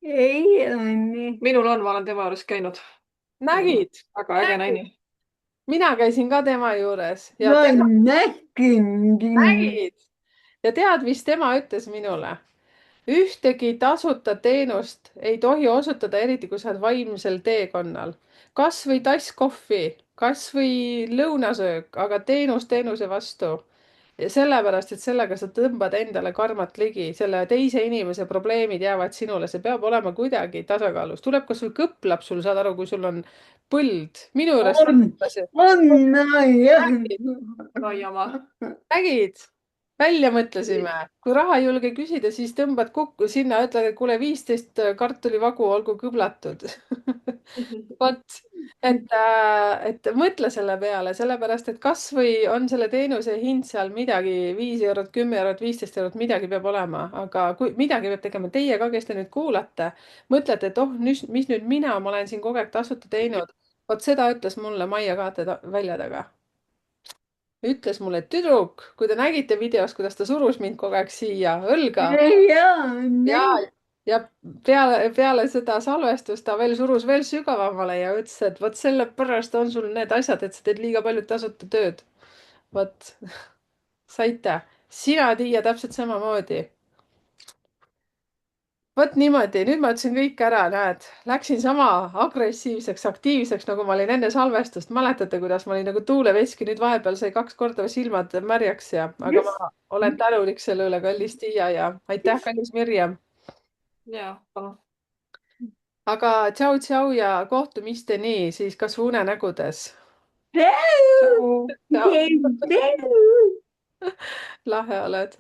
ei ole. Minul on, ma olen tema juures käinud. nägid? Väga äge naine. mina käisin ka tema juures ja Ma tema, nägin. nägid? ja tead, mis tema ütles minule? ühtegi tasuta teenust ei tohi osutada, eriti kui sa oled vaimsel teekonnal. kas või tass kohvi, kas või lõunasöök, aga teenus teenuse vastu. ja sellepärast, et sellega sa tõmbad endale karmat ligi, selle teise inimese probleemid jäävad sinule, see peab olema kuidagi tasakaalus. tuleb kasvõi kõplab sul, saad aru, kui sul on põld. minu juures Raiamaa. nägid, välja mõtlesime, kui raha ei julge küsida, siis tõmbad kokku sinna, ütled, et kuule, 15 kartulivagu olgu kõblatud. vot, et mõtle selle peale, sellepärast et kasvõi on selle teenuse hind seal midagi 5 eurot, 10 eurot, 15 eurot, midagi peab olema, aga kui midagi peab tegema, teie ka, kes te nüüd kuulate, mõtlete, et oh, mis nüüd mina, ma olen siin kogu aeg tasuta teinud. vot seda ütles mulle Maia Kaate välja taga. ütles mulle, et tüdruk, kui te nägite videos, kuidas ta surus mind kogu aeg siia õlga ja, ja peale seda salvestust ta veel surus veel sügavamale ja ütles, et vot sellepärast on sul need asjad, et sa teed liiga palju tasuta tööd. vot, saite, sina, Tiia, täpselt samamoodi. vot niimoodi, nüüd ma ütlesin kõik ära, näed, läksin sama agressiivseks, aktiivseks, nagu ma olin enne salvestust. mäletate, kuidas ma olin nagu tuuleveski, nüüd vahepeal sai 2 korda silmad märjaks ja, aga ma olen tänulik selle üle, kallis Tiia ja aitäh, kallis Mirjam. Ja, palun. aga tšau-tšau ja kohtumisteni siis kas või unenägudes. Tšau. lahe oled.